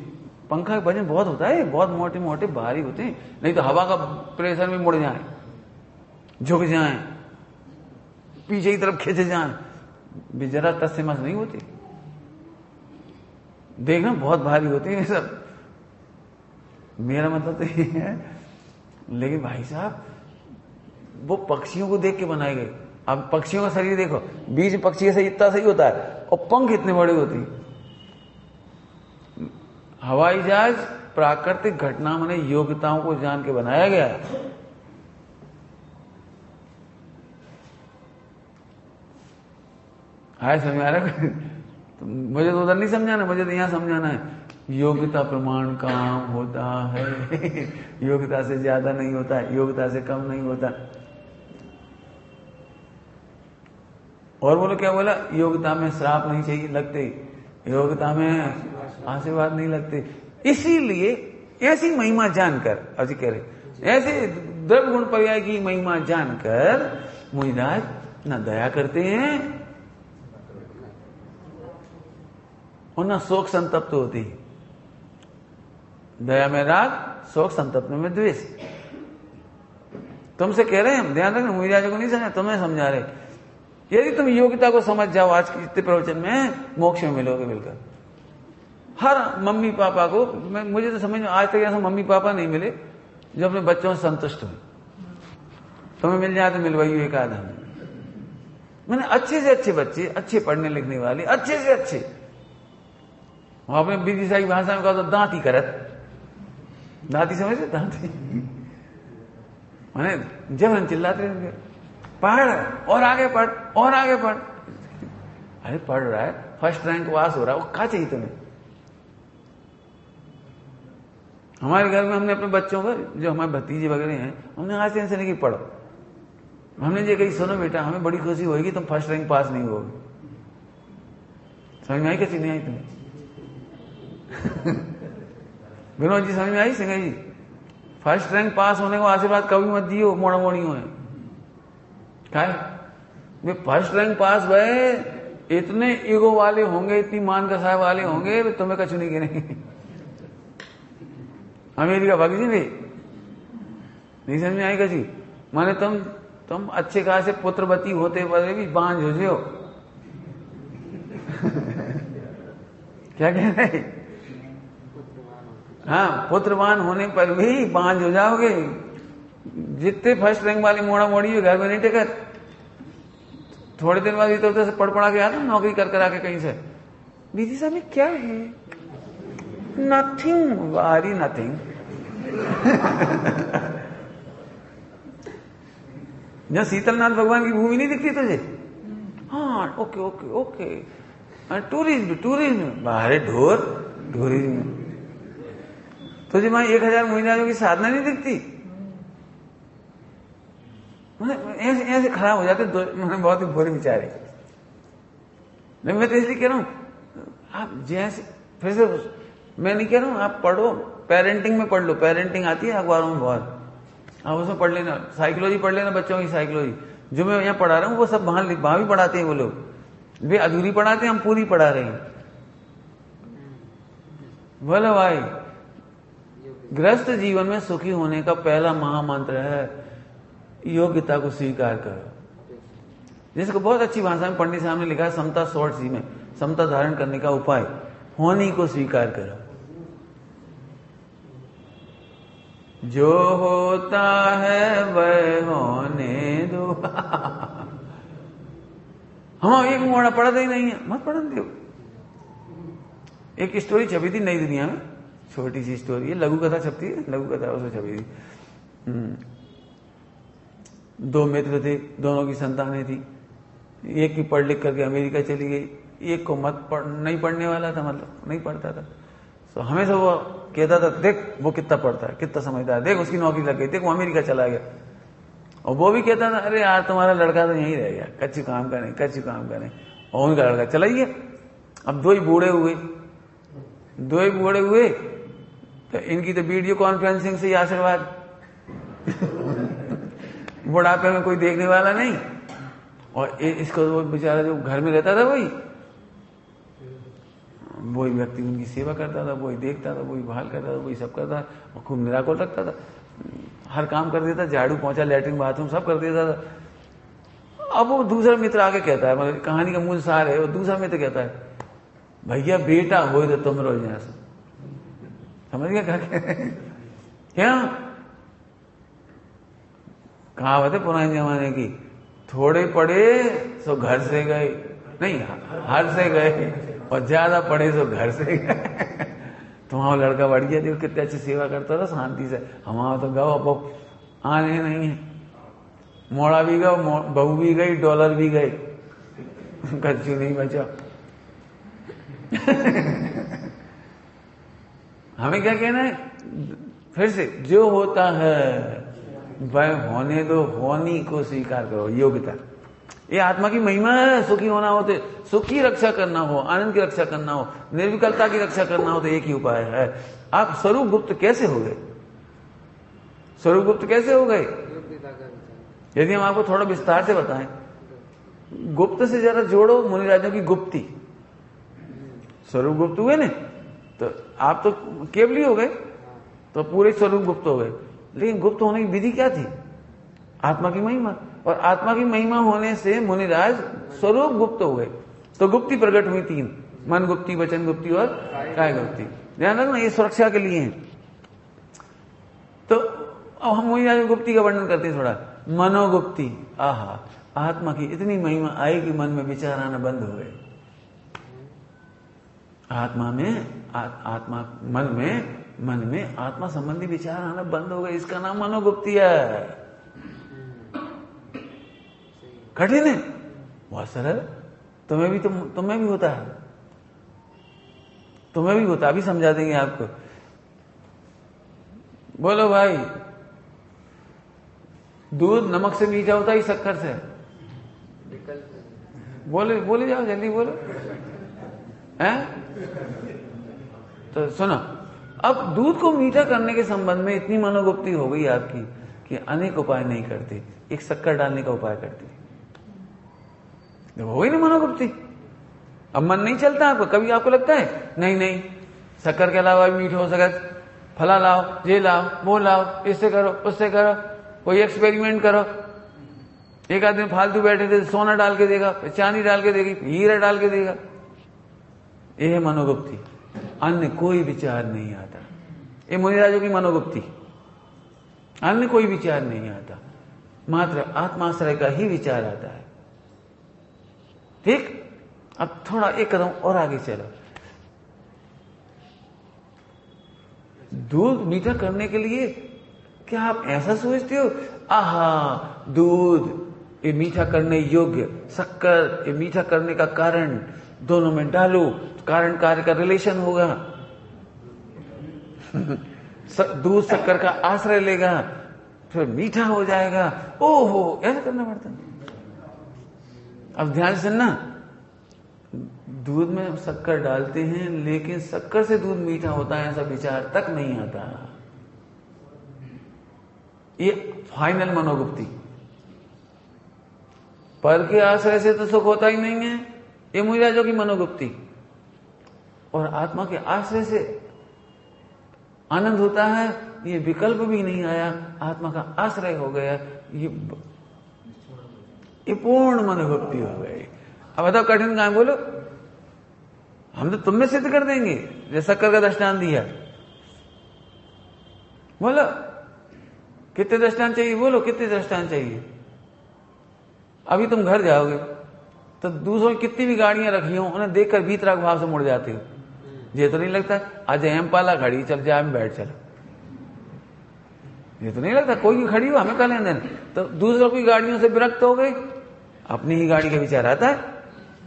पंखा का वजन बहुत होता है, बहुत मोटे मोटे भारी होते हैं, नहीं तो हवा का प्रेशर में मुड़ जाए, झुक जाए, पीछे की तरफ खींचे जाए, जरा तस से मस नहीं होती। देखना बहुत भारी होती है सब, मेरा मतलब तो ये है। लेकिन भाई साहब वो पक्षियों को देख के बनाए गए। अब पक्षियों का शरीर देखो, बीच में पक्षी से इतना सही होता है और पंख इतने बड़े होते हैं। हवाई जहाज प्राकृतिक घटना माने योग्यताओं को जान के बनाया गया है। हाय समझ आ रहा है? तो मुझे तो उधर नहीं समझाना, मुझे तो यहां समझाना है। योग्यता प्रमाण काम होता है। योग्यता से ज्यादा नहीं होता है, योग्यता से कम नहीं होता। और बोलो क्या बोला? योग्यता में श्राप नहीं चाहिए लगते, योग्यता में आशीर्वाद नहीं लगते। इसीलिए ऐसी महिमा जानकर, अजी कह रहे ऐसे द्रव्य गुण पर्याय की महिमा जानकर मुनिराज न दया करते हैं और न शोक संतप्त होती। दया में राग, शोक संतप्त में द्वेष। तुमसे कह रहे हैं हम, ध्यान रखना, मुनिराज को नहीं समझा, तुम्हें समझा रहे। यदि तुम योग्यता को समझ जाओ आज के इतने प्रवचन में, मोक्ष में मिलोगे मिलकर। हर मम्मी पापा को, मुझे तो समझ में आज तक ऐसा मम्मी पापा नहीं मिले जो अपने बच्चों से संतुष्ट हुए। तुम्हें मिल जाए तो मिलवाइयो एक आध हमें। मैंने अच्छे से अच्छे बच्चे, अच्छे पढ़ने लिखने वाले, अच्छे से अच्छे, आपने विदिशा की भाषा में कहा तो दांती करत, दांती समझते, दांती मैंने जब हम चिल्लाते रहेंगे पढ़ और आगे पढ़ और आगे पढ़। अरे पढ़ रहा है, फर्स्ट रैंक पास हो रहा है, वो क्या चाहिए तुम्हें? हमारे घर में हमने अपने बच्चों को, जो हमारे भतीजे वगैरह हैं, हमने आज से नहीं कि पढ़ो, हमने ये कही सुनो बेटा हमें बड़ी खुशी होगी तुम फर्स्ट रैंक पास नहीं होगी। समझ में आई कैसी नहीं आई तुम्हें? विनोद जी समझ में आई? सिंह जी फर्स्ट रैंक पास होने को आशीर्वाद कभी मत दियो, मोड़ा मोड़ी हो क्या फर्स्ट रैंक पास भय, इतने ईगो वाले होंगे, इतनी मान का साहब वाले होंगे, तुम्हें कछु नहीं गिनेंगे। अमेरिका भाग जी नहीं समझ में आई कची? माने तुम अच्छे खासे पुत्रवती होते हुए भी बांझ हो जाओ। क्या कह रहे? हाँ, पुत्रवान होने पर भी बांझ हो जाओगे। जितने फर्स्ट रैंक वाली मोड़ा मोड़ी हो घर में नहीं टिकट, थोड़े दिन बाद इधर से पढ़ पढ़ा के आता नौकरी कर आके कहीं से, दीदी साहब में क्या है? नथिंग, वारी नथिंग। जहाँ शीतलनाथ भगवान की भूमि नहीं दिखती तुझे? हाँ ओके ओके ओके। टूरिज्म बाहर ढोर टूरिज्म, तुझे वहां 1000 महीना की साधना नहीं दिखती? ऐसे ऐसे खराब हो जाते, बहुत ही बुरे विचार है। लेकिन मैं तो इसलिए कह रहा हूं, आप जैसे फिर से मैं नहीं कह रहा हूं आप पढ़ो, पेरेंटिंग में पढ़ लो, पेरेंटिंग आती है अखबारों में बहुत, आप उसमें पढ़ लेना, साइकोलॉजी पढ़ लेना, बच्चों की साइकोलॉजी। जो मैं यहाँ पढ़ा रहा हूँ वो सब वहां भी पढ़ाते हैं वो लोग, वे अधूरी पढ़ाते हैं, हम पूरी पढ़ा रहे हैं। बोलो भाई, गृहस्थ जीवन में सुखी होने का पहला महामंत्र है योग्यता को स्वीकार करो, जिसको बहुत अच्छी भाषा में पंडित साहब ने लिखा है समता शॉर्ट सी में, समता धारण करने का उपाय, होनी को स्वीकार करो। जो होता है वह होने दो। हम एक मोड़ा पढ़ा ही नहीं है, मत पढ़न दो। एक स्टोरी छपी थी नई दुनिया में, छोटी सी स्टोरी है, लघु कथा छपती है, लघु कथा उसमें छपी थी। 2 मित्र थे, दोनों की संतानें थी, एक की पढ़ लिख करके अमेरिका चली गई, एक को नहीं पढ़ने वाला था, मतलब नहीं पढ़ता था। तो हमेशा वो कहता था देख वो कितना पढ़ता है, कितना समझता है, देख उसकी नौकरी लग गई, देख वो अमेरिका चला गया। और वो भी कहता था अरे यार तुम्हारा लड़का तो यहीं रह गया, कच्ची काम करें कच्ची काम करें, और उनका लड़का चला गया। अब 2 ही बूढ़े हुए, तो इनकी तो वीडियो कॉन्फ्रेंसिंग से ही आशीर्वाद। बुढ़ापे में कोई देखने वाला नहीं, और इसको वो बेचारा जो घर में रहता था वही व्यक्ति उनकी सेवा करता था, वही देखता था, वही बहाल करता था, वही सब करता था, और खूब निराकोल रखता था, हर काम कर देता, झाड़ू पोंछा लैट्रिन बाथरूम सब कर देता था। अब वो दूसरा मित्र आके कहता है, मतलब कहानी का मूल सार है, वो दूसरा मित्र कहता है भैया बेटा हो तो तुम रो जैसा, समझ गया क्या? कहावत है पुराने जमाने की, थोड़े पढ़े सो घर से गए, नहीं हर से गए, और ज्यादा पढ़े सो घर से गए। तुम्हारा लड़का बढ़ गया, देखो कितनी अच्छी सेवा करता था शांति से, हमारा तो गाओ अब आने नहीं है, मोड़ा भी गया, बहू भी गई, डॉलर भी गए, कच्चू नहीं बचा। हमें क्या कहना है फिर से, जो होता है वह होने दो, होनी को स्वीकार करो, योग्यता। ये आत्मा की महिमा है। सुखी होना हो तो, सुख की रक्षा करना हो, आनंद की रक्षा करना हो, निर्विकलता की रक्षा करना हो तो एक ही उपाय है। आप स्वरूप गुप्त कैसे हो गए? स्वरूप गुप्त कैसे हो गए? यदि हम आपको थोड़ा विस्तार से बताएं, गुप्त से जरा जोड़ो मुनिराजों की गुप्ती, स्वरूप गुप्त हुए ना, तो आप तो केवली हो गए, तो पूरे स्वरूप गुप्त हो गए। लेकिन गुप्त होने की विधि क्या थी? आत्मा की महिमा, और आत्मा की महिमा होने से मुनिराज स्वरूप गुप्त हो गए। तो गुप्ती प्रकट हुई 3, मन गुप्ती, वचन गुप्ती और काय गुप्ती। ध्यान रखना ये सुरक्षा के लिए है। तो अब हम मुनिराज गुप्ती का वर्णन करते हैं थोड़ा। मनोगुप्ती, आहा आत्मा की इतनी महिमा आई कि मन में विचार आना बंद हो गए। मन में आत्मा संबंधी विचार आना बंद हो गए। इसका नाम मनोगुप्ती है। कठिन है, बहुत सरल। तुम्हें भी होता है, तुम्हें भी होता। अभी समझा देंगे आपको। बोलो भाई, दूध नमक से मीठा होता है, शक्कर से? बोले जाओ, जल्दी बोलो। हैं? तो सुनो, अब दूध को मीठा करने के संबंध में इतनी मनोगुप्ती हो गई आपकी कि अनेक उपाय नहीं करते, एक शक्कर डालने का उपाय करते। हो गई ना मनोगुप्ती। अब मन नहीं चलता आपको। कभी आपको लगता है नहीं शक्कर के अलावा भी मीठा हो सकता, फला लाओ, ये लाओ, वो लाओ, इससे करो, उससे करो, कोई एक्सपेरिमेंट करो। एक आदमी फालतू बैठे थे, सोना डाल के देगा, चांदी डाल के देगी, हीरा डाल के देगा। ये है मनोगुप्ती। अन्य कोई विचार नहीं आता। ये मुनिराजों की मनोगुप्ती। अन्य कोई विचार नहीं आता, मात्र आत्माश्रय का ही विचार आता है। ठीक। अब थोड़ा एक कदम और आगे चलो। दूध मीठा करने के लिए क्या आप ऐसा सोचते हो, आहा दूध ये मीठा करने योग्य, शक्कर ये मीठा करने का कारण, दोनों में डालो, कारण कार्य का रिलेशन होगा। दूध शक्कर का आश्रय लेगा, फिर मीठा हो जाएगा। ओहो, ऐसा करना पड़ता है। अब ध्यान से सुनना, दूध में शक्कर डालते हैं, लेकिन शक्कर से दूध मीठा होता है ऐसा विचार तक नहीं आता। ये फाइनल मनोगुप्ती। पर के आश्रय से तो सुख होता ही नहीं है, ये मुनिराजों की मनोगुप्ती। और आत्मा के आश्रय से आनंद होता है, ये विकल्प भी नहीं आया, आत्मा का आश्रय हो गया, ये पूर्ण मनोगुप्ती हो गई। अब बताओ कठिन कहां? बोलो, हम तो तुम में सिद्ध कर देंगे, जैसा शक्कर का दृष्टांत दिया। बोलो कितने दृष्टांत चाहिए? बोलो कितने दृष्टांत चाहिए? अभी तुम घर जाओगे तो दूसरों की कितनी भी गाड़ियां रखी हो, उन्हें देखकर भीतराग भाव से मुड़ जाते हो। ये तो नहीं लगता आज एम पाला खड़ी, चल जाए में बैठ चलो। ये तो नहीं लगता कोई भी खड़ी हो, हमें कह लेना। तो दूसरों की गाड़ियों से विरक्त हो गई, अपनी ही गाड़ी का विचार आता है।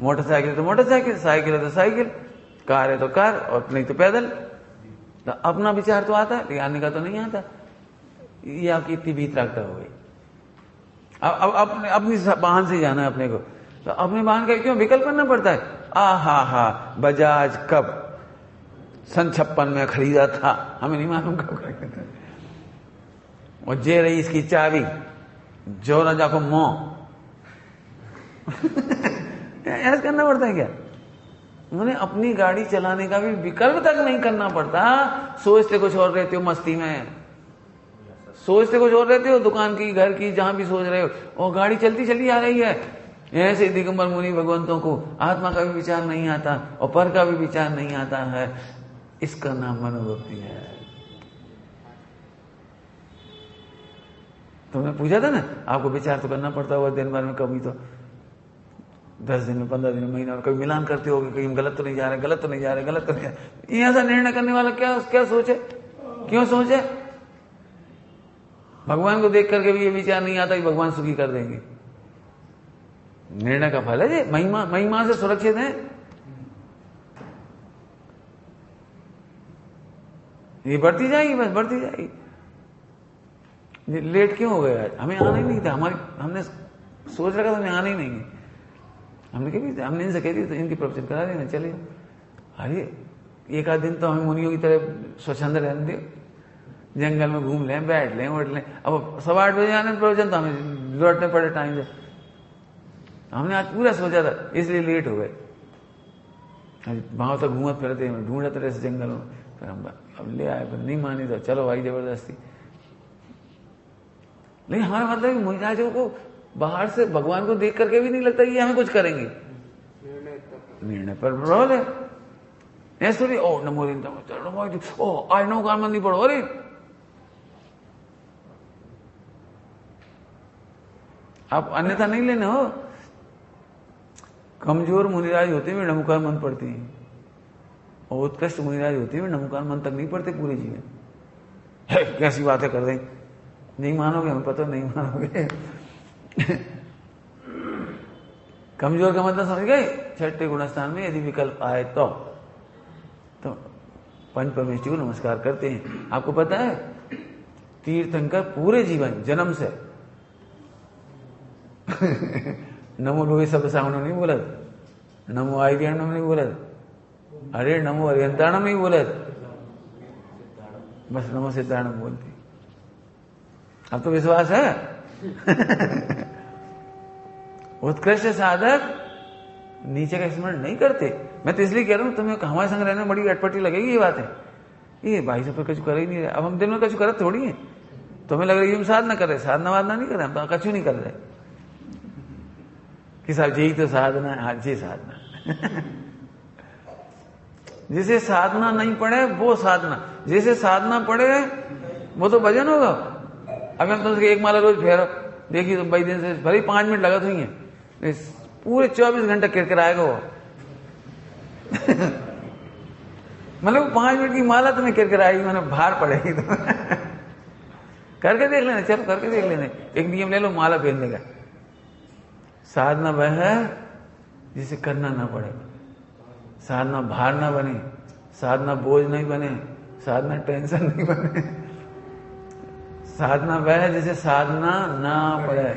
मोटरसाइकिल है तो मोटरसाइकिल, साइकिल है तो साइकिल, कार है तो कार, और नहीं तो पैदल। तो अपना विचार तो आता है, लेकिन आने का तो नहीं आता। ये आपकी इतनी भीतरागता हो गई। अब अपनी वाहन से जाना है अपने को, तो अपने वाहन का क्यों विकल्प करना पड़ता है? हा बजाज कब सन 56 में खरीदा था, हमें नहीं मालूम कब खरीदा था। और जे रही इसकी चाबी, जो राजा को मोह। ऐसा करना पड़ता है क्या? उन्हें अपनी गाड़ी चलाने का भी विकल्प तक नहीं करना पड़ता। सोचते कुछ और रहते हो, मस्ती में सोचते कुछ और रहते हो, दुकान की, घर की, जहां भी सोच रहे हो, और गाड़ी चलती चली आ रही है। ऐसे दिगंबर मुनि भगवंतों को आत्मा का भी विचार नहीं आता और पर का भी विचार नहीं आता है। इसका नाम मनोगुप्ती है। तुमने पूछा था ना, आपको विचार तो करना पड़ता होगा दिन भर में, कभी तो 10 दिन में, 15 दिन में, महीना में, कभी मिलान करते हो कहीं हम गलत तो नहीं जा रहे, गलत तो नहीं जा रहे, गलत तो नहीं जा रहे। ये ऐसा निर्णय करने वाला क्या सोचे? क्यों सोचे? भगवान को देख करके भी ये विचार नहीं आता कि भगवान सुखी कर देंगे। निर्णय का फल है ये। महिमा से सुरक्षित है ये, बढ़ती जाएगी, बस बढ़ती जाएगी। लेट क्यों हो गया? हमें आना ही नहीं था। हमने सोच रखा था, हमें आना ही नहीं है। हमने इनसे कह दी तो इनकी प्रवचन करा देना, चलिए। अरे एक आध दिन तो हमें मुनियों की तरह स्वच्छंद रहने दे, जंगल में घूम लें, बैठ लें, उठ लें। अब 8:15 बजे आने प्रवचन, तो हमें लौटने पड़े टाइम से। हमने आज पूरा सोचा था, इसलिए लेट हो गए। वहां तक घूमत फिरते, ढूंढते रहे जंगल में, फिर हम अब ले आए, फिर नहीं मानी तो चलो भाई जबरदस्ती। लेकिन हमारा मतलब मुनिराजों को बाहर से भगवान को देख करके भी नहीं लगता कि हमें कुछ करेंगे। निर्णय पर रोल है। ऐसे थोड़ी ओ नमो ओ आज नो कान मंदी पढ़ो। अरे आप अन्यथा नहीं लेने हो। कमजोर मुनिराज होते हुए नमोकार मंत्र पढ़ते हैं, और उत्कृष्ट मुनिराज होते हुए नमोकार मंत्र तक नहीं पढ़ते पूरे जीवन। कैसी बातें कर रहे, नहीं मानोगे, हमें पता नहीं मानोगे। कमजोर का मतलब समझ गए? छठे गुणस्थान में यदि विकल्प आए तो पंच परमेष्टि को नमस्कार करते हैं। आपको पता है तीर्थंकर पूरे जीवन जन्म से नमो लोहे सब सामने नहीं बोला, नमो आयर्यणम नहीं बोला, अरे नमो अरियंताणम नहीं बोला, बस नमो सिद्धाणम बोलती। अब तो विश्वास है। उत्कृष्ट साधक नीचे का स्मरण नहीं करते। मैं तो इसलिए कह रहा हूं तुम्हें हमारे संग रहने में बड़ी अटपटी लगेगी ये बात है। ये भाई सब कछु कर ही नहीं रहे। अब हम दिन में कछु करत थोड़ी है। तुम्हें लग रही है हम साधना कर रहे, साधना वाधना नहीं कर रहे, हम तो कछु नहीं कर रहे कि साहब यही तो साधना है। आज ये साधना जिसे साधना नहीं पड़े वो साधना, जिसे साधना पड़े वो तो भजन होगा। अगर हम तुमसे एक माला रोज फेरो, देखिए तुम भाई दिन से भले 5 मिनट लगा हुई है, पूरे 24 घंटे किरकिराएगा वो। मतलब 5 मिनट की माला तुम्हें किरकिराएगी, मैंने भार पड़ेगी तुम्हें। करके देख लेना, चलो करके देख लेना। एक नियम ले लो माला पहनने का। साधना वह है जिसे करना ना पड़े, साधना भार ना बने, साधना बोझ नहीं बने, साधना टेंशन नहीं बने। साधना वह है जिसे साधना ना पड़े।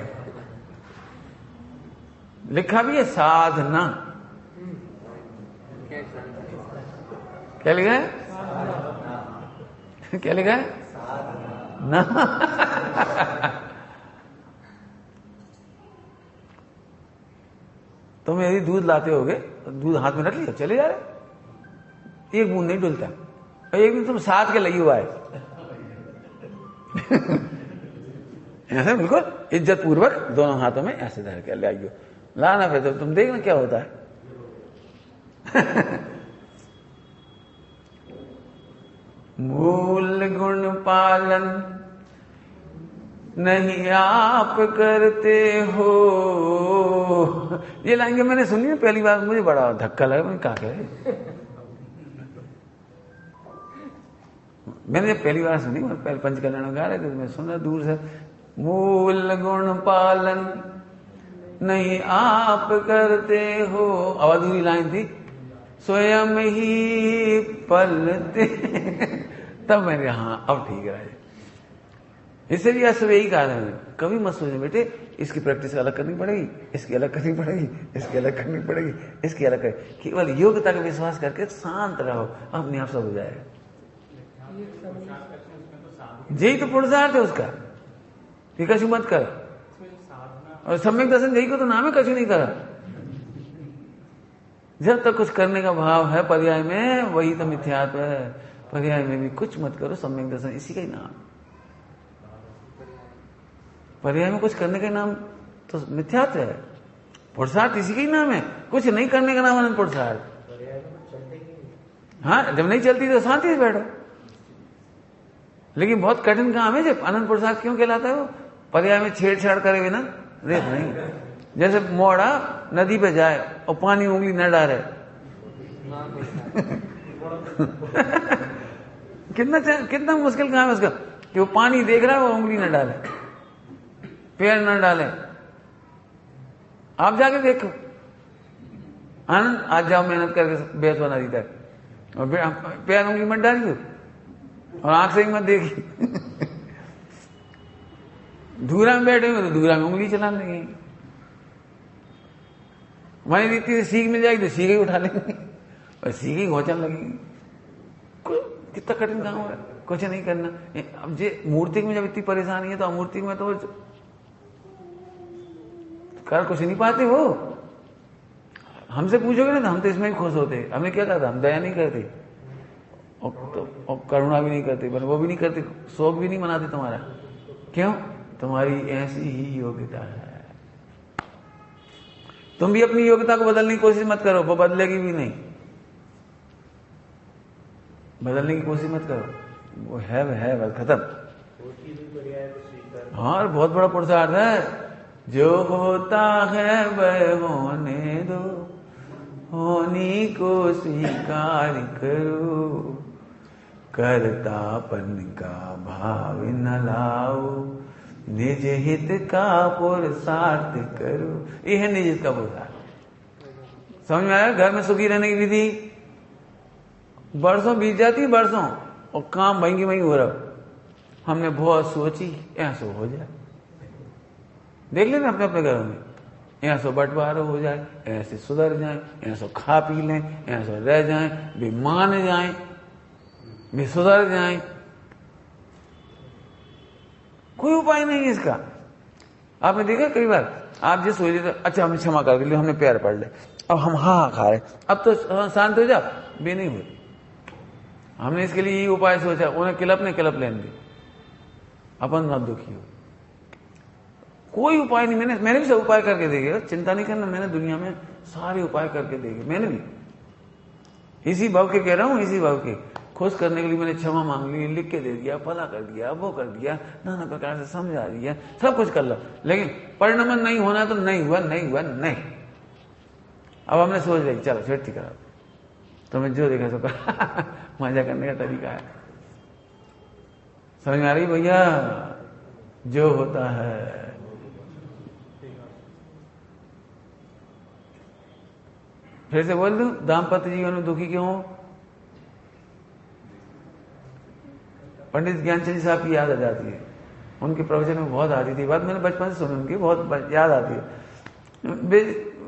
लिखा भी है साधना, क्या लिखा है? क्या लिखा है? ना। तुम यदि दूध लाते होगे, दूध हाथ में रख लिया, चले जा रहे, एक बूंद नहीं डुलता। और एक दिन तुम साथ के लगी हुआ है ऐसे बिल्कुल इज्जत पूर्वक दोनों हाथों में ऐसे धर के ले आइयो, लाना फिर तो तुम देखना क्या होता है। मूल गुण पालन नहीं आप करते हो। ये लाइन मैंने सुनी है पहली बार, मुझे बड़ा धक्का लगा। मैंने कहा क्या, मैंने जब पहली बार सुनी, मैं पहले पंचकल्याण गा रहे थे तो मैं सुन रहा दूर से, मूल गुण पालन नहीं आप करते हो। अब अधूरी लाइन थी, स्वयं ही पलते। तब मैंने हाँ अब ठीक है। इससे भी आज सब यही कहा था, कभी मत सोचो बेटे इसकी प्रैक्टिस अलग करनी पड़ेगी, इसकी अलग करनी पड़ेगी, इसकी अलग करनी पड़ेगी, इसकी अलग करेगी। केवल योग्यता का विश्वास करके शांत रहो, अपने आप सब हो जाएगा। यही तो पुरुषार्थ है उसका कि कछु मत कर। और सम्यक दर्शन यही को तो नाम है, कछु नहीं करा। जब तक कुछ करने का भाव है पर्याय में, वही तो मिथ्यात्व है। पर्याय में भी कुछ मत करो, सम्यक दर्शन इसी का ही नाम। पर्याय में कुछ करने का नाम तो मिथ्यात्व है, पुरुषार्थ इसी का ही नाम है। कुछ नहीं करने का नाम अनंत पुरुषार्थ। हाँ, जब नहीं चलती तो शांति से बैठो। लेकिन बहुत कठिन काम है। जब अनंत पुरुषार्थ क्यों कहलाता है? वो पर्याय में छेड़छाड़ करे बिना रेत नहीं। जैसे मोड़ा नदी पे जाए और पानी उंगली न डाले। कितना मुश्किल काम है उसका कि वो पानी देख रहा है, वो उंगली न डाले, पैर न डाले। आप जाके देखो, आनंद आज जाओ मेहनत करके बेतवा नदी तक, और पैर उंगली मत डालियो और आंख से ही मत देखी। धूरा में बैठे हुए तो धूरा में उंगली चलाने लगेंगे। वहीं रीति से सीख मिल जाएगी तो सीख ही उठा लेंगे और सीख ही घोचन लगेगी। कितना कठिन काम है, कुछ नहीं करना। अब जे मूर्तिक में जब इतनी परेशानी है तो अमूर्तिक में तो कर कुछ नहीं पाते। वो हमसे पूछोगे ना तो हम तो इसमें ही खुश होते। हमने क्या कहा था? हम दया नहीं करते और करुणा भी नहीं करते, वो भी नहीं करते, शोक भी नहीं मनाते तुम्हारा। क्यों? तुम्हारी ऐसी ही योग्यता है। तुम भी अपनी योग्यता को बदलने की कोशिश मत करो, वो बदलेगी भी नहीं। बदलने की कोशिश मत करो, वो है बस खत्म। हाँ, बहुत बड़ा पुरुषार्थ है। जो होता है वह होने दो, होनी को स्वीकार करो, करतापन का भाव न लाओ, निज हित का पुरुषार्थ करो। ये है निज हित का पुरुषार्थ। समझ में आया? घर में सुखी रहने की विधि। बरसों बीत जाती, बरसों, और काम वहीं वहीं हो रहा। हमने बहुत सोची, ऐसा हो जाए। देख लेना अपने अपने घरों में, ऐसा बंटवारा हो जाए, ऐसे सुधर जाए, ऐसा खा पी लें, ऐसा रह जाए, भी मान जाए, भी सुधर जाए। कोई उपाय नहीं है इसका। आपने देखा कई बार, आप जिस सोच रहे थे, अच्छा हमने क्षमा कर लिया, हमने प्यार पढ़ ले, अब हम हाँ खा रहे, अब तो शांत हो जा, भी नहीं हुए। हमने इसके लिए ये उपाय सोचा, उन्हें किलप ने किलप लेने दी, अपन मत दुखी हो। कोई उपाय नहीं। मैंने भी सब उपाय करके देखे, चिंता नहीं करना। मैंने दुनिया में सारे उपाय करके देखे, मैंने भी। इसी भाव के कह रहा हूं, इसी भाव के खुश करने के लिए मैंने क्षमा मांग ली, लिख के दे दिया, भला कर दिया, वो कर दिया, नाना प्रकार से समझा दिया, सब कुछ कर लो, लेकिन परिणाम नहीं होना तो नहीं हुआ, नहीं हुआ, नहीं। अब हमने सोच रही, चलो छेड़ती करा, तुम्हें जो देखा सो कर मजा करने का तरीका है। समझ में आ रही भैया? जो होता है फिर से बोल दूं, दाम्पत्य जीवन में दुखी क्यों हो? पंडित ज्ञानचंद साहब की याद आ जाती है। उनके प्रवचन में बहुत आती थी बात, मैंने बचपन से सुनी, उनकी बहुत याद आती है।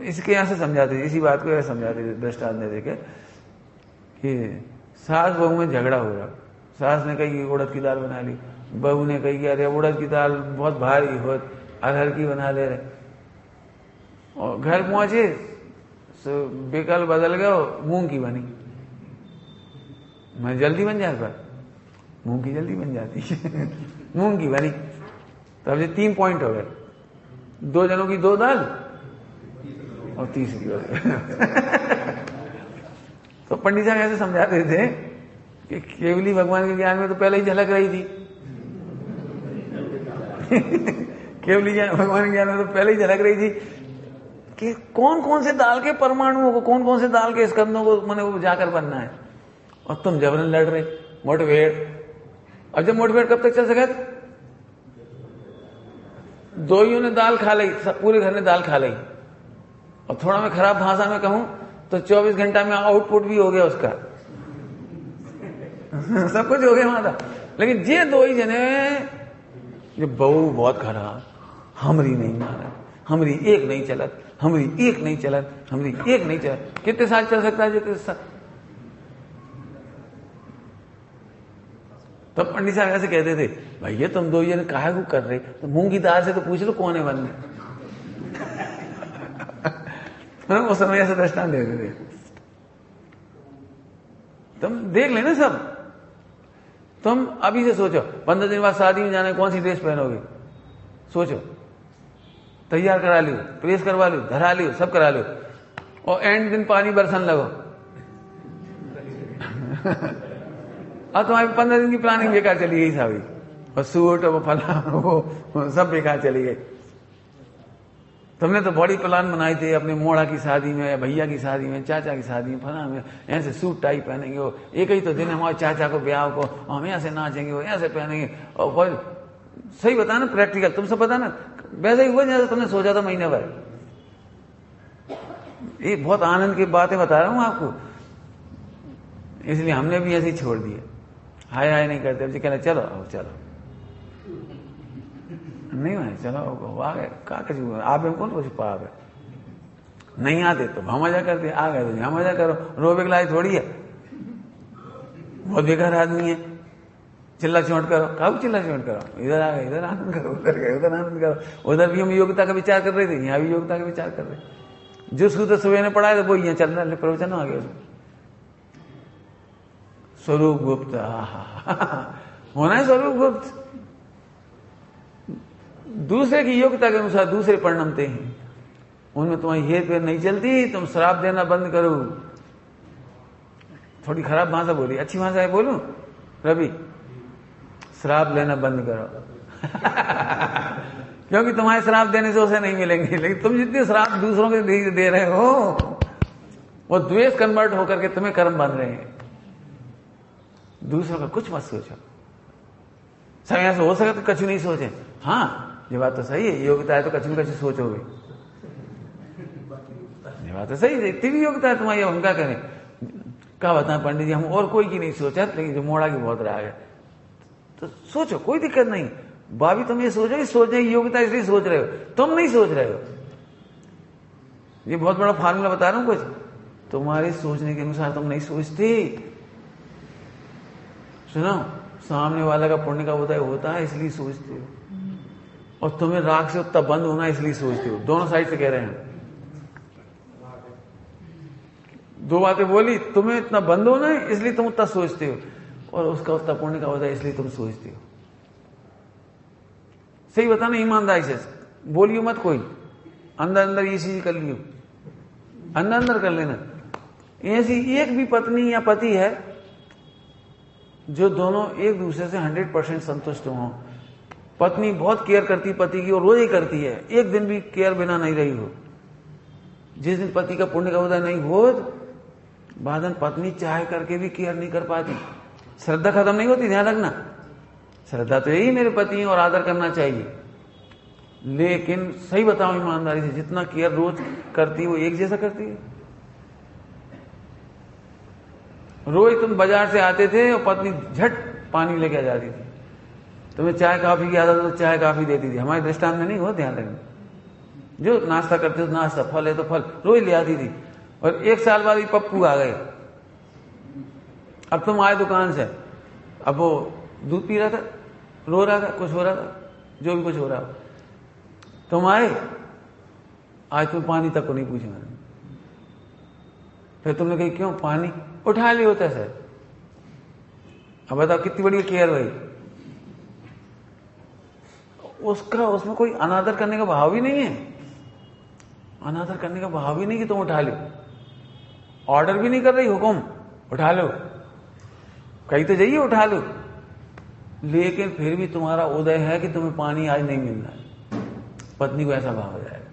इसके यहां से समझाते थे, इसी बात को ऐसे समझाते थे दृष्टांत दे के कि सास बहू में झगड़ा हो रहा। सास ने कही उड़द की दाल बना ली, बहू ने कही कि अरे उड़द की दाल बहुत भारी हो, अरहर की बना ले रहे। और घर पहुंचे, बेकल बदल गया, मूंग की बनी। मैं जल्दी बन जाता, मूंग की जल्दी बन जाती है मूंग की बनी। तो अब ये 3 पॉइंट हो गए, 2 जनों की 2 दाल और तीसरी हो गई तो पंडित साहब ऐसे समझाते थे कि केवली भगवान के ज्ञान में तो पहले ही झलक रही थी केवली भगवान के ज्ञान में तो पहले ही झलक रही थी कि कौन कौन से दाल के परमाणुओं को, कौन कौन से दाल के स्कंदों को मैंने वो जाकर बनना है। और तुम जबरन लड़ रहे, मोटिवेट। अब जब मोटिवेट कब तक चल सके? दोइयों ने दाल खा ली, पूरे घर ने दाल खा ली। और थोड़ा मैं खराब भाषा में कहूं तो 24 घंटा में आउटपुट भी हो गया उसका सब कुछ हो गया वहां था। लेकिन ये 2 ही जने, जो बहू बहुत खराब, हमरी नहीं माना, हमरी एक नहीं चलत, हमरी एक नहीं चलत, हमरी एक नहीं चलत। कितने साल चल सकता है जितने साल? तब पंडित साहब ऐसे कहते थे, भैया तुम 2 जने काहे को कर रहे, तो मूंग की दाल से तो पूछ लो कौन है बनने उस समय ऐसे दृष्टांत देते थे। तुम देख लेना सब। तुम अभी से सोचो, 15 दिन बाद शादी में जाना है, कौन सी ड्रेस पहनोगे? सोचो, तैयार करा लियो, प्रेस करवा लियो, धरा लियो, सब करा लियो, और एंड दिन पानी बरसन लगो और तुम्हारी 15 दिन की प्लानिंग बेकार चली गई सारी, और सूट और फला वो सब बेकार चली गई। तुमने तो बड़ी प्लान बनाई थी अपने मोड़ा की शादी में, या भैया की शादी में, चाचा की शादी में, फला में, ऐसे सूट टाई पहनेंगे, वो एक ही तो दिन हमारे चाचा को ब्याह को, हम ऐसे नाचेंगे, वो ऐसे पहनेंगे। और सही बता ना, प्रैक्टिकल तुम सब पता ना, वैसे ही हुआ जैसे तुमने सोचा था महीने भर। ये बहुत आनंद की बातें बता रहा हूं आपको, इसलिए हमने भी ऐसे ही छोड़ दिए। हाय हाय नहीं करते, अब कहना चलो अब चलो नहीं भाई चलो आ गए, का आप कौन कुछ पाप है, नहीं आते तो हम मजा करते, आ गए तो हम मजा करो, रोबे के लायक थोड़ी है, बहुत बेकार आदमी है, चिल्ला चोट करो, काबू चिल्ला चोट करो, इधर आ गए इधर आनंद करो, उधर गए उधर आनंद करो। उधर भी हम योग्यता का विचार कर रहे थे, यहाँ भी योग्यता का विचार कर रहे। जो सूत्र सुबह ने पढ़ाया था वो यहाँ चल रहा प्रवचन आ गया। स्वरूप गुप्त होना है, स्वरूप गुप्त। दूसरे की योग्यता के अनुसार दूसरे परिणमते हैं, उनमें तुम्हारी हेर फेर नहीं चलती। तुम श्राप देना बंद करो। थोड़ी खराब भाषा बोली, अच्छी भाषा है बोलूं रवि? श्राप लेना बंद करो क्योंकि तुम्हारे श्राप देने से उसे नहीं मिलेंगे, लेकिन तुम जितने श्राप दूसरों के दे रहे हो वो द्वेष कन्वर्ट होकर के तुम्हें कर्म बन रहे हैं। दूसरों का कुछ मत सोचो। सब यहां से हो सके तो कछु नहीं सोचे। हाँ, ये बात तो सही है, योग्यता है तो कछु न कछु सोचोगे, ये बात तो सही है। इतनी भी योग्यता है तुम्हारी, हम क्या करें? क्या बताएं पंडित जी, हम और कोई की नहीं सोचा, लेकिन जो मोड़ा की बहुत राग है, तो सोचो, कोई दिक्कत नहीं। भाभी तुम ये सोचो, सोचने की योग्यता इसलिए सोच रहे हो, तुम नहीं सोच रहे हो। ये बहुत बड़ा फार्मूला बता रहा हूं कुछ, तुम्हारे सोचने के अनुसार तुम नहीं सोचते। सुनो, सामने वाला का पुण्य का उदय होता है इसलिए सोचते हो, और तुम्हें राग से उतना बंद होना इसलिए सोचते हो। दोनों साइड से कह रहे हैं, दो बातें बोली। तुम्हें इतना बंद होना है इसलिए तुम उतना सोचते हो, और उसका उतना पुण्य का उदय इसलिए तुम सोचते हो। सही बताना, ईमानदारी से बोलियो मत कोई, अंदर अंदर ये चीज कर लियो, अंदर अंदर कर लेना। ऐसी एक भी पत्नी या पति है जो दोनों एक दूसरे से 100% संतुष्ट हो। पत्नी बहुत केयर करती पति की, और रोज ही करती है, एक दिन भी केयर बिना नहीं रही हो। जिस दिन पति का पुण्य का उदय नहीं हो, बाद में पत्नी चाहे करके भी केयर नहीं कर पाती। श्रद्धा खत्म नहीं होती, ध्यान रखना। श्रद्धा तो यही मेरे पति हैं और आदर करना चाहिए, लेकिन सही बताओ ईमानदारी से, जितना केयर रोज करती है वो एक जैसा करती है? रोज तुम बाजार से आते थे और पत्नी झट पानी लेके आ जाती थी, तुम्हें चाय काफी की आदत तो चाय काफी देती थी। हमारे दृष्टांत में नहीं हो, ध्यान रखना। जो नाश्ता करते थे नाश्ता, फल है तो फल रोज ले आती थी। और एक साल बाद ही पप्पू आ गए। अब तुम आए दुकान से, अब वो दूध पी रहा था, रो रहा था, कुछ हो रहा था, जो भी कुछ हो रहा हो, तुम आए, आज तुम पानी तक को नहीं पूछे मैंने। फिर तुमने कही क्यों? पानी उठा लिया होता सर। अब बताओ कितनी बड़ी केयर भाई। उसका उसमें कोई अनादर करने का भाव ही नहीं है, अनादर करने का भाव ही नहीं कि तुम उठा लो। ऑर्डर भी नहीं कर रही, हुक्म उठा लो, कहीं तो जाइए उठा लो। लेकिन फिर भी तुम्हारा उदय है कि तुम्हें पानी आज नहीं मिलना है। पत्नी को ऐसा भाव हो जाएगा,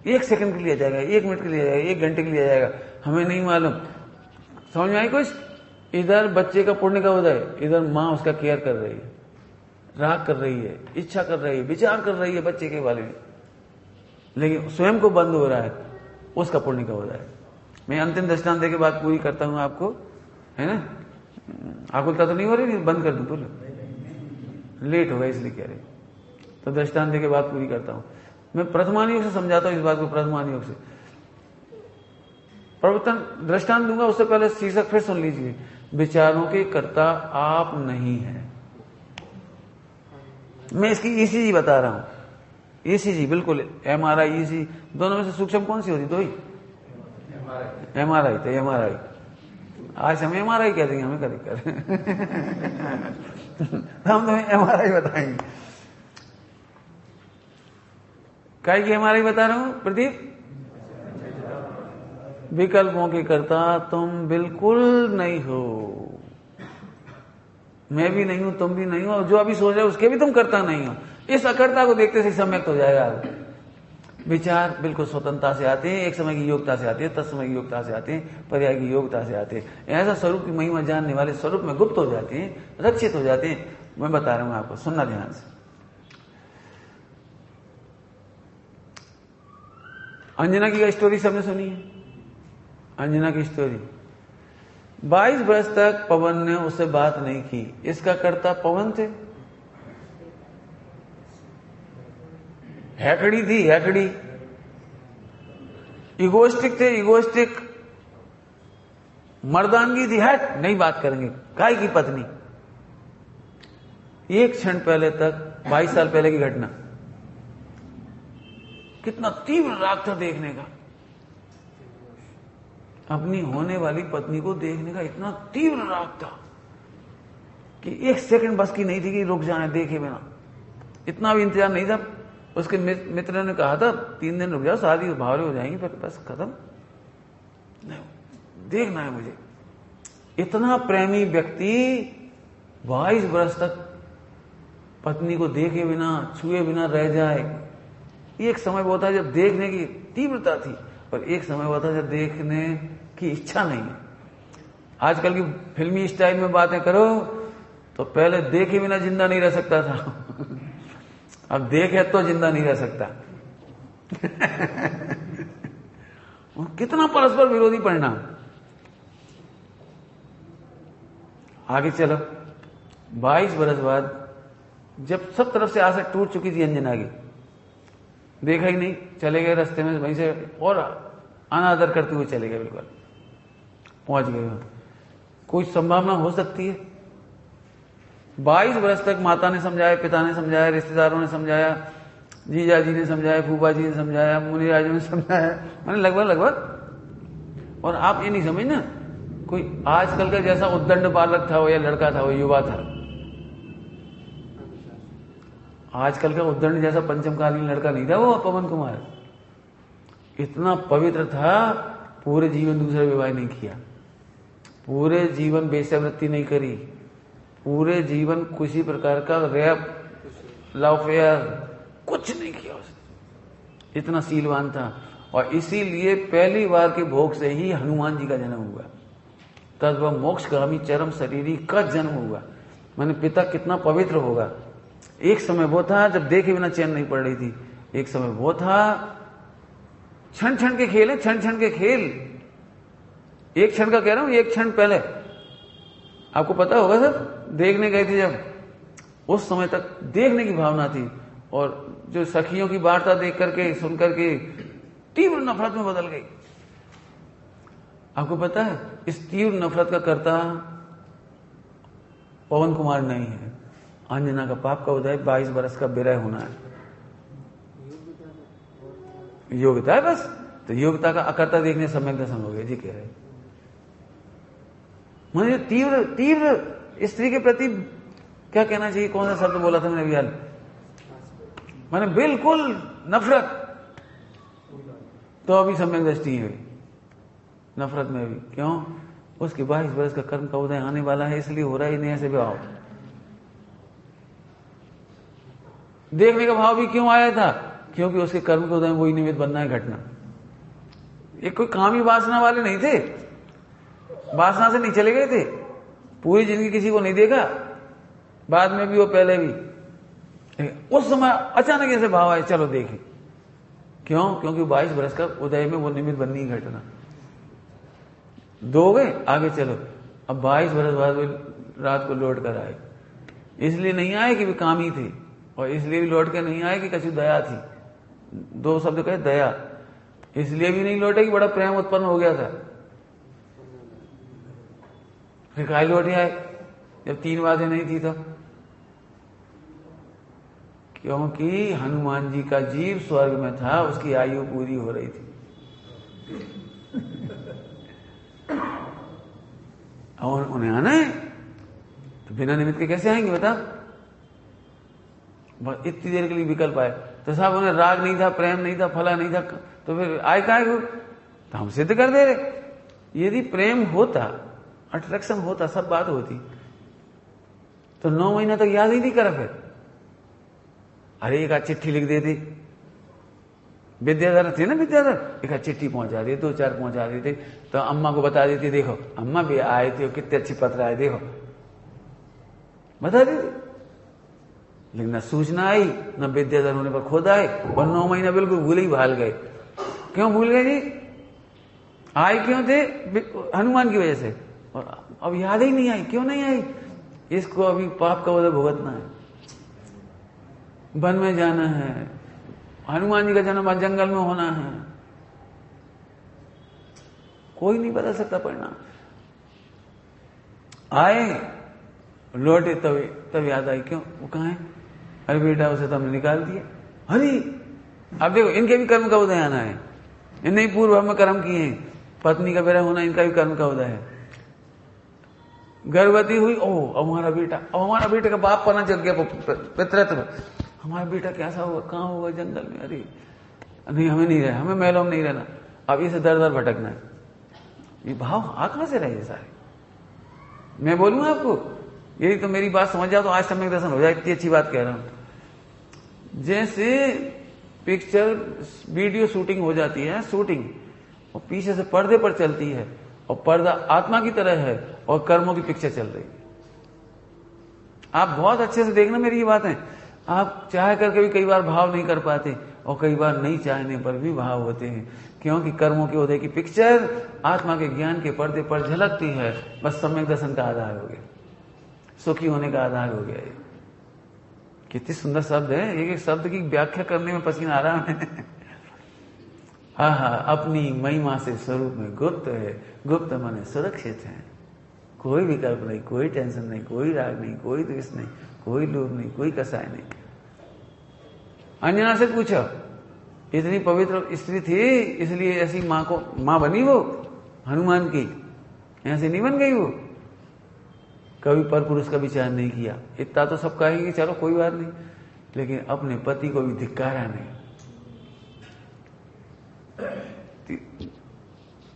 1 सेकंड के लिए आ जाएगा, 1 मिनट के लिए आ जाएगा, 1 घंटे के लिए आ जाएगा, हमें नहीं मालूम। समझ में आई कुछ? इधर बच्चे का पुण्य का उदय, इधर माँ उसका केयर कर रही है, राग कर रही है, इच्छा कर रही है, विचार कर रही है बच्चे के बारे में, लेकिन स्वयं को बंद हो रहा है, उसका पुण्य का उदय। मैं अंतिम दृष्टांत देके बात पूरी करता हूं आपको, है ना? आकुलता तो नहीं हो रही? बंद कर दूं? बोलो, लेट होगा इसलिए कह रहे, तो दृष्टांत देके बात पूरी करता हूं। मैं प्रथमान योग से समझाता हूं इस बात को, प्रथमान योग से प्रवर्तन दृष्टांत दूंगा, उससे पहले शीर्षक फिर सुन लीजिए। विचारों के कर्ता आप नहीं हैं। मैं इसकी ईसीजी बता रहा हूं, ईसीजी बिल्कुल, एमआरआई ईसीजी दोनों में से सूक्ष्म कौन सी होती? दो ही, एमआरआई। तो एमआरआई आज हमें एमआरआई कह देंगे, हमें क्या दिक्कत हम तुम्हें एमआरआई बताएंगे। काय की एमआरआई बता रहा हूं प्रदीप? विकल्पों के कर्ता तुम बिल्कुल नहीं हो, मैं भी नहीं हूं, तुम भी नहीं हो, और जो अभी सोच रहे हो उसके भी तुम करता नहीं हो। इस अकर्ता को देखते से सम्यक्त हो जाएगा। विचार बिल्कुल स्वतंत्रता से आते हैं, एक समय की योग्यता से आते हैं, तत्समय की योग्यता से आते हैं, पर्याय की योग्यता से आते हैं। ऐसा स्वरूप की महिमा जानने वाले स्वरूप में गुप्त हो जाते हैं, रक्षित हो जाते हैं। मैं बता रहा हूं आपको, सुनना ध्यान से। अंजना की स्टोरी सबने सुनी है? अंजना की स्टोरी, 22 वर्ष तक पवन ने उससे बात नहीं की। इसका कर्ता पवन थे, हैकड़ी थी, हैकड़ी, इगोस्टिक थे, इगोस्टिक, मर्दानगी थी, हट नहीं बात करेंगे, काय की पत्नी। एक क्षण पहले तक, 22 साल पहले की घटना, कितना तीव्र राग था देखने का, अपनी होने वाली पत्नी को देखने का इतना तीव्र राग था कि 1 सेकंड बस की नहीं थी कि रुक जाए देखे बिना। इतना भी इंतजार नहीं था। उसके मित्र ने कहा था 3 दिन रुक जाओ, शादी भावरे हो जाएंगी, फिर बस खत्म, नहीं देखना है मुझे। इतना प्रेमी व्यक्ति 22 वर्ष तक पत्नी को देखे बिना छुए बिना रह जाए। एक समय वो था जब देखने की तीव्रता थी और एक समय वो था जब देखने की इच्छा नहीं है। आजकल की फिल्मी स्टाइल में बातें करो तो पहले देखे बिना जिंदा नहीं रह सकता था अब देखे तो जिंदा नहीं रह सकता कितना परस्पर विरोधी परिणाम। आगे चलो, 22 बरस बाद जब सब तरफ से आशा टूट चुकी थी अंजना की, देखा ही नहीं, चले गए रास्ते में वहीं से और अनादर करते हुए चले गए, बिल्कुल पहुंच गए। कोई संभावना हो सकती है? 22 बरस तक माता ने समझाया, पिता ने समझाया, रिश्तेदारों ने समझाया, जीजा जी ने समझाया, फूफा जी ने समझाया, मुनिराजों ने समझाया, मैंने लगभग। और आप ये नहीं समझना कोई आजकल का जैसा उद्दंड बालक था वो या लड़का था, वो युवा था। आजकल का उद्दंड जैसा पंचमकालीन लड़का नहीं था वो पवन कुमार। इतना पवित्र था, पूरे जीवन दूसरा विवाह नहीं किया, पूरे जीवन वेश्यावृत्ति नहीं करी, पूरे जीवन किसी प्रकार का रैप, लव अफेयर कुछ नहीं किया उसने। इतना शीलवान था। और इसीलिए पहली बार के भोग से ही हनुमान जी का जन्म हुआ। तब वह मोक्षगामी चरम शरीरी का जन्म हुआ। मैंने पिता कितना पवित्र होगा। एक समय वो था जब देखे बिना चैन नहीं पड़ रही थी, एक समय वो था क्षण क्षण के खेल है, क्षण क्षण के खेल। एक क्षण का कह रहा हूं, एक क्षण पहले आपको पता होगा सर, देखने गए थे जब, उस समय तक देखने की भावना थी और जो सखियों की वार्ता देख करके सुन करके तीव्र नफरत में बदल गई। आपको पता है इस तीव्र नफरत का कर्ता पवन कुमार नहीं है, अंजना का पाप का उदय 22 बरस का विरह होना है। योग्यता है बस, तो योग्यता का अकर्ता देखने सम्यक दर्शन हो गया जी कह रहे। मुझे तीव्र तीव्र स्त्री के प्रति क्या कहना चाहिए, कौन सा शब्द बोला था मैंने अभी, मैंने बिल्कुल नफरत, तो अभी सम्यक दृष्टि है नफरत में भी। क्यों? उसके 22 वर्ष का कर्म का उदय आने वाला है, इसलिए हो रहा है। नहीं ऐसे विवाह देखने का भाव भी क्यों आया था? क्योंकि उसके कर्म का उदय वही निमित्त बनना है घटना। ये कोई कामी वासना वाले नहीं थे, वासना से नहीं चले गए थे। पूरी जिंदगी किसी को नहीं देखा, बाद में भी वो पहले भी, उस समय अचानक ऐसे भाव आए चलो देखें। क्यों? क्योंकि 22 वर्ष का उदय में वो निमित्त बननी ही घटना। दो गए, आगे चलो। अब 22 वर्ष बाद वो रात को लौट कर आए। इसलिए नहीं आए कि वे कामी थे, और इसलिए भी लौट के नहीं आए कि कछु दया थी। दो शब्द कहे दया, इसलिए भी नहीं लौटे कि बड़ा प्रेम उत्पन्न हो गया था। फिर काहे लौटे आए जब 3 बातें नहीं थी? तो क्योंकि हनुमान जी का जीव स्वर्ग में था, उसकी आयु पूरी हो रही थी। और उन्हें आना है तो बिना निमित्त के कैसे आएंगे बता? इतनी देर के लिए विकल्प आए तो साहब उन्हें राग नहीं था, प्रेम नहीं था, फला नहीं था, तो फिर आए काहे को? तो हम सिद्ध कर दे रहे। यदि प्रेम होता, अट्रैक्शन होता, सब बात होती, तो 9 महीना तक याद ही नहीं करा। फिर अरे एक चिट्ठी लिख देती, विद्याधर थे ना, विद्याधर एक चिट्ठी पहुंचा देते, 2-4 पहुंचा देते, तो अम्मा को बता देती, देखो अम्मा भी आए थे, कितने अच्छी पत्र आए, देखो बता देती। लेकिन न सूचना आई, न विद्याधर होने पर खोद आए, और 9 महीना बिल्कुल भूल ही भाल गए। क्यों भूल गए जी? आए क्यों थे? हनुमान की वजह से। और अब याद ही नहीं आई। क्यों नहीं आई? इसको अभी पाप का उदय भुगतना है, वन में जाना है, हनुमान जी का जन्म जंगल में होना है। कोई नहीं बदल सकता परिणाम। आए लौटे तब याद आई। क्यों? वो कहां है? अरे बेटा उसे तो हमने निकाल दिया। अरे अब देखो इनके भी कर्म का उदय आना है, इनने ही पूर्व में कर्म किए हैं, पत्नी का विरह होना, इनका भी कर्म का उदय है। गर्भवती हुई, ओह अब हमारा बेटा, अब हमारा बेटे का बाप पना जग गया पितृत्व, हमारा बेटा कैसा होगा, कहां होगा, जंगल में। अरे नहीं हमें नहीं रहना, हमें महलों में नहीं रहना, अब इसे दर दर भटकना है। ये भाव आ कहां से रहे सारे? मैं बोलूंगा आपको, यदि तो मेरी बात समझ जाओ तो आज सम्यक दर्शन हो जाए, इतनी अच्छी बात कह रहा हूं। जैसे पिक्चर वीडियो शूटिंग हो जाती है, शूटिंग, और पीछे से पर्दे पर चलती है, और पर्दा आत्मा की तरह है और कर्मों की पिक्चर चल रही है। आप बहुत अच्छे से देखना मेरी ये बातें। आप चाह करके भी कई बार भाव नहीं कर पाते, और कई बार नहीं चाहने पर भी भाव होते हैं, क्योंकि कर्मों के उदय की पिक्चर आत्मा के ज्ञान के पर्दे पर झलकती है। बस सम्यक दर्शन का आधार हो गया, सुखी होने का आधार हो गया। कितनी सुंदर शब्द है, एक एक शब्द की व्याख्या करने में पसीना आ रहा है। हाँ हाँ, अपनी महिमा से स्वरूप में गुप्त है, गुप्त माने सुरक्षित है। कोई विकल्प नहीं, कोई टेंशन नहीं, कोई राग नहीं, कोई द्वेष नहीं, कोई लोभ नहीं, कोई कसाय नहीं। अंजना से पूछो, इतनी पवित्र स्त्री थी इसलिए ऐसी मां को मां बनी वो हनुमान की, ऐसे नहीं बन गई वो। कभी पर पुरुष का विचार नहीं किया। इतना तो सब कहेंगे चलो कोई बात नहीं, लेकिन अपने पति को भी धिक्कारा नहीं।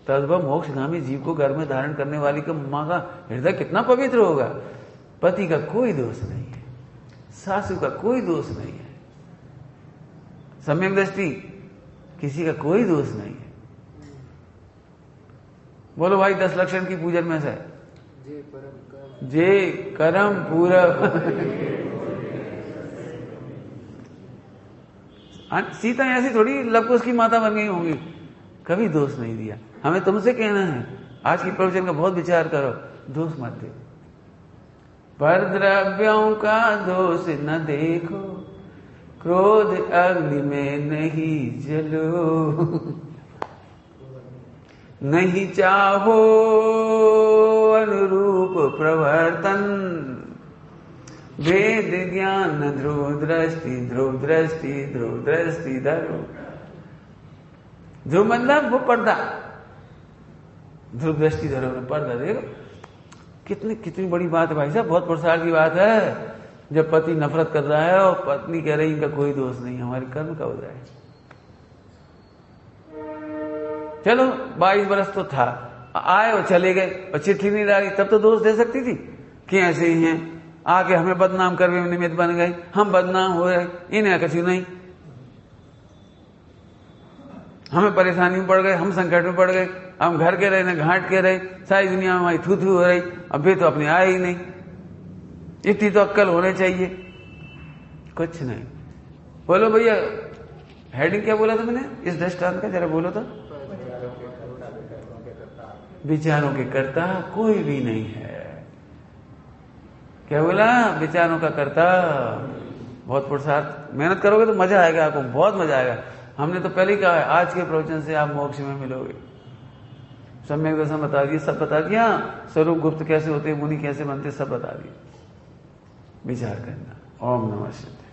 तद्भव मोक्षगामी जीव को गर्भ में धारण करने वाली का मां का हृदय कितना पवित्र होगा। पति का कोई दोष नहीं है, सासू का कोई दोष नहीं है, सम्यक दृष्टि किसी का कोई दोष नहीं है। बोलो भाई 10 लक्षण की पूजन में से जे करम पूरब। सीता ऐसी थोड़ी लवकुश की माता बन गई होंगी, कभी दोष नहीं दिया। हमें तुमसे कहना है, आज की प्रवचन का बहुत विचार करो, दोष मत दे। पर द्रव्यों का दोष न देखो, क्रोध अग्नि में नहीं जलो। नहीं चाहो अनुरूप प्रवर्तन, वेद ज्ञान ध्रुव दृष्टि, ध्रुव दृष्टि, ध्रुव दृष्टि धरो। ध्रुव मतलब वो पर्दा, ध्रुव दृष्टि धरो में पर्दा। देखो कितनी कितनी बड़ी बात है भाई साहब, बहुत प्रसार की बात है। जब पति नफरत कर रहा है और पत्नी कह रही इनका कोई दोष नहीं, हमारे कर्म का उदय है। चलो 22 बरस तो था, आए और चले गए और चिट्ठी नहीं डाली, तब तो दोष दे सकती थी कि ऐसे ही हैं, आके हमें बदनाम करने में निमित्त बन गए, हम बदनाम हो रहे, इन्हें कछु नहीं, हमें परेशानी में पड़ गए, हम संकट में पड़ गए, हम घर के रहे न घाट के रहे, सारी दुनिया में हमारी थू थू हो रही, अब भी तो अपने आए ही नहीं। इतनी तो अक्कल होने चाहिए, कुछ नहीं। बोलो भैया, हेडिंग क्या बोला था मैंने इस दृष्टांत का, जरा बोलो तो। विचारों के कर्ता कोई भी नहीं है। क्या बोला? विचारों का कर्ता। बहुत पुरुषार्थ, मेहनत करोगे तो मजा आएगा, आपको बहुत मजा आएगा। हमने तो पहले ही कहा है, आज के प्रवचन से आप मोक्ष में मिलोगे। सम्यक दर्शन बता दिया, सब बता दिया, स्वरूप गुप्त कैसे होते, मुनि कैसे बनते, सब बता दिया। विचार करना। ओम नमः शिवाय।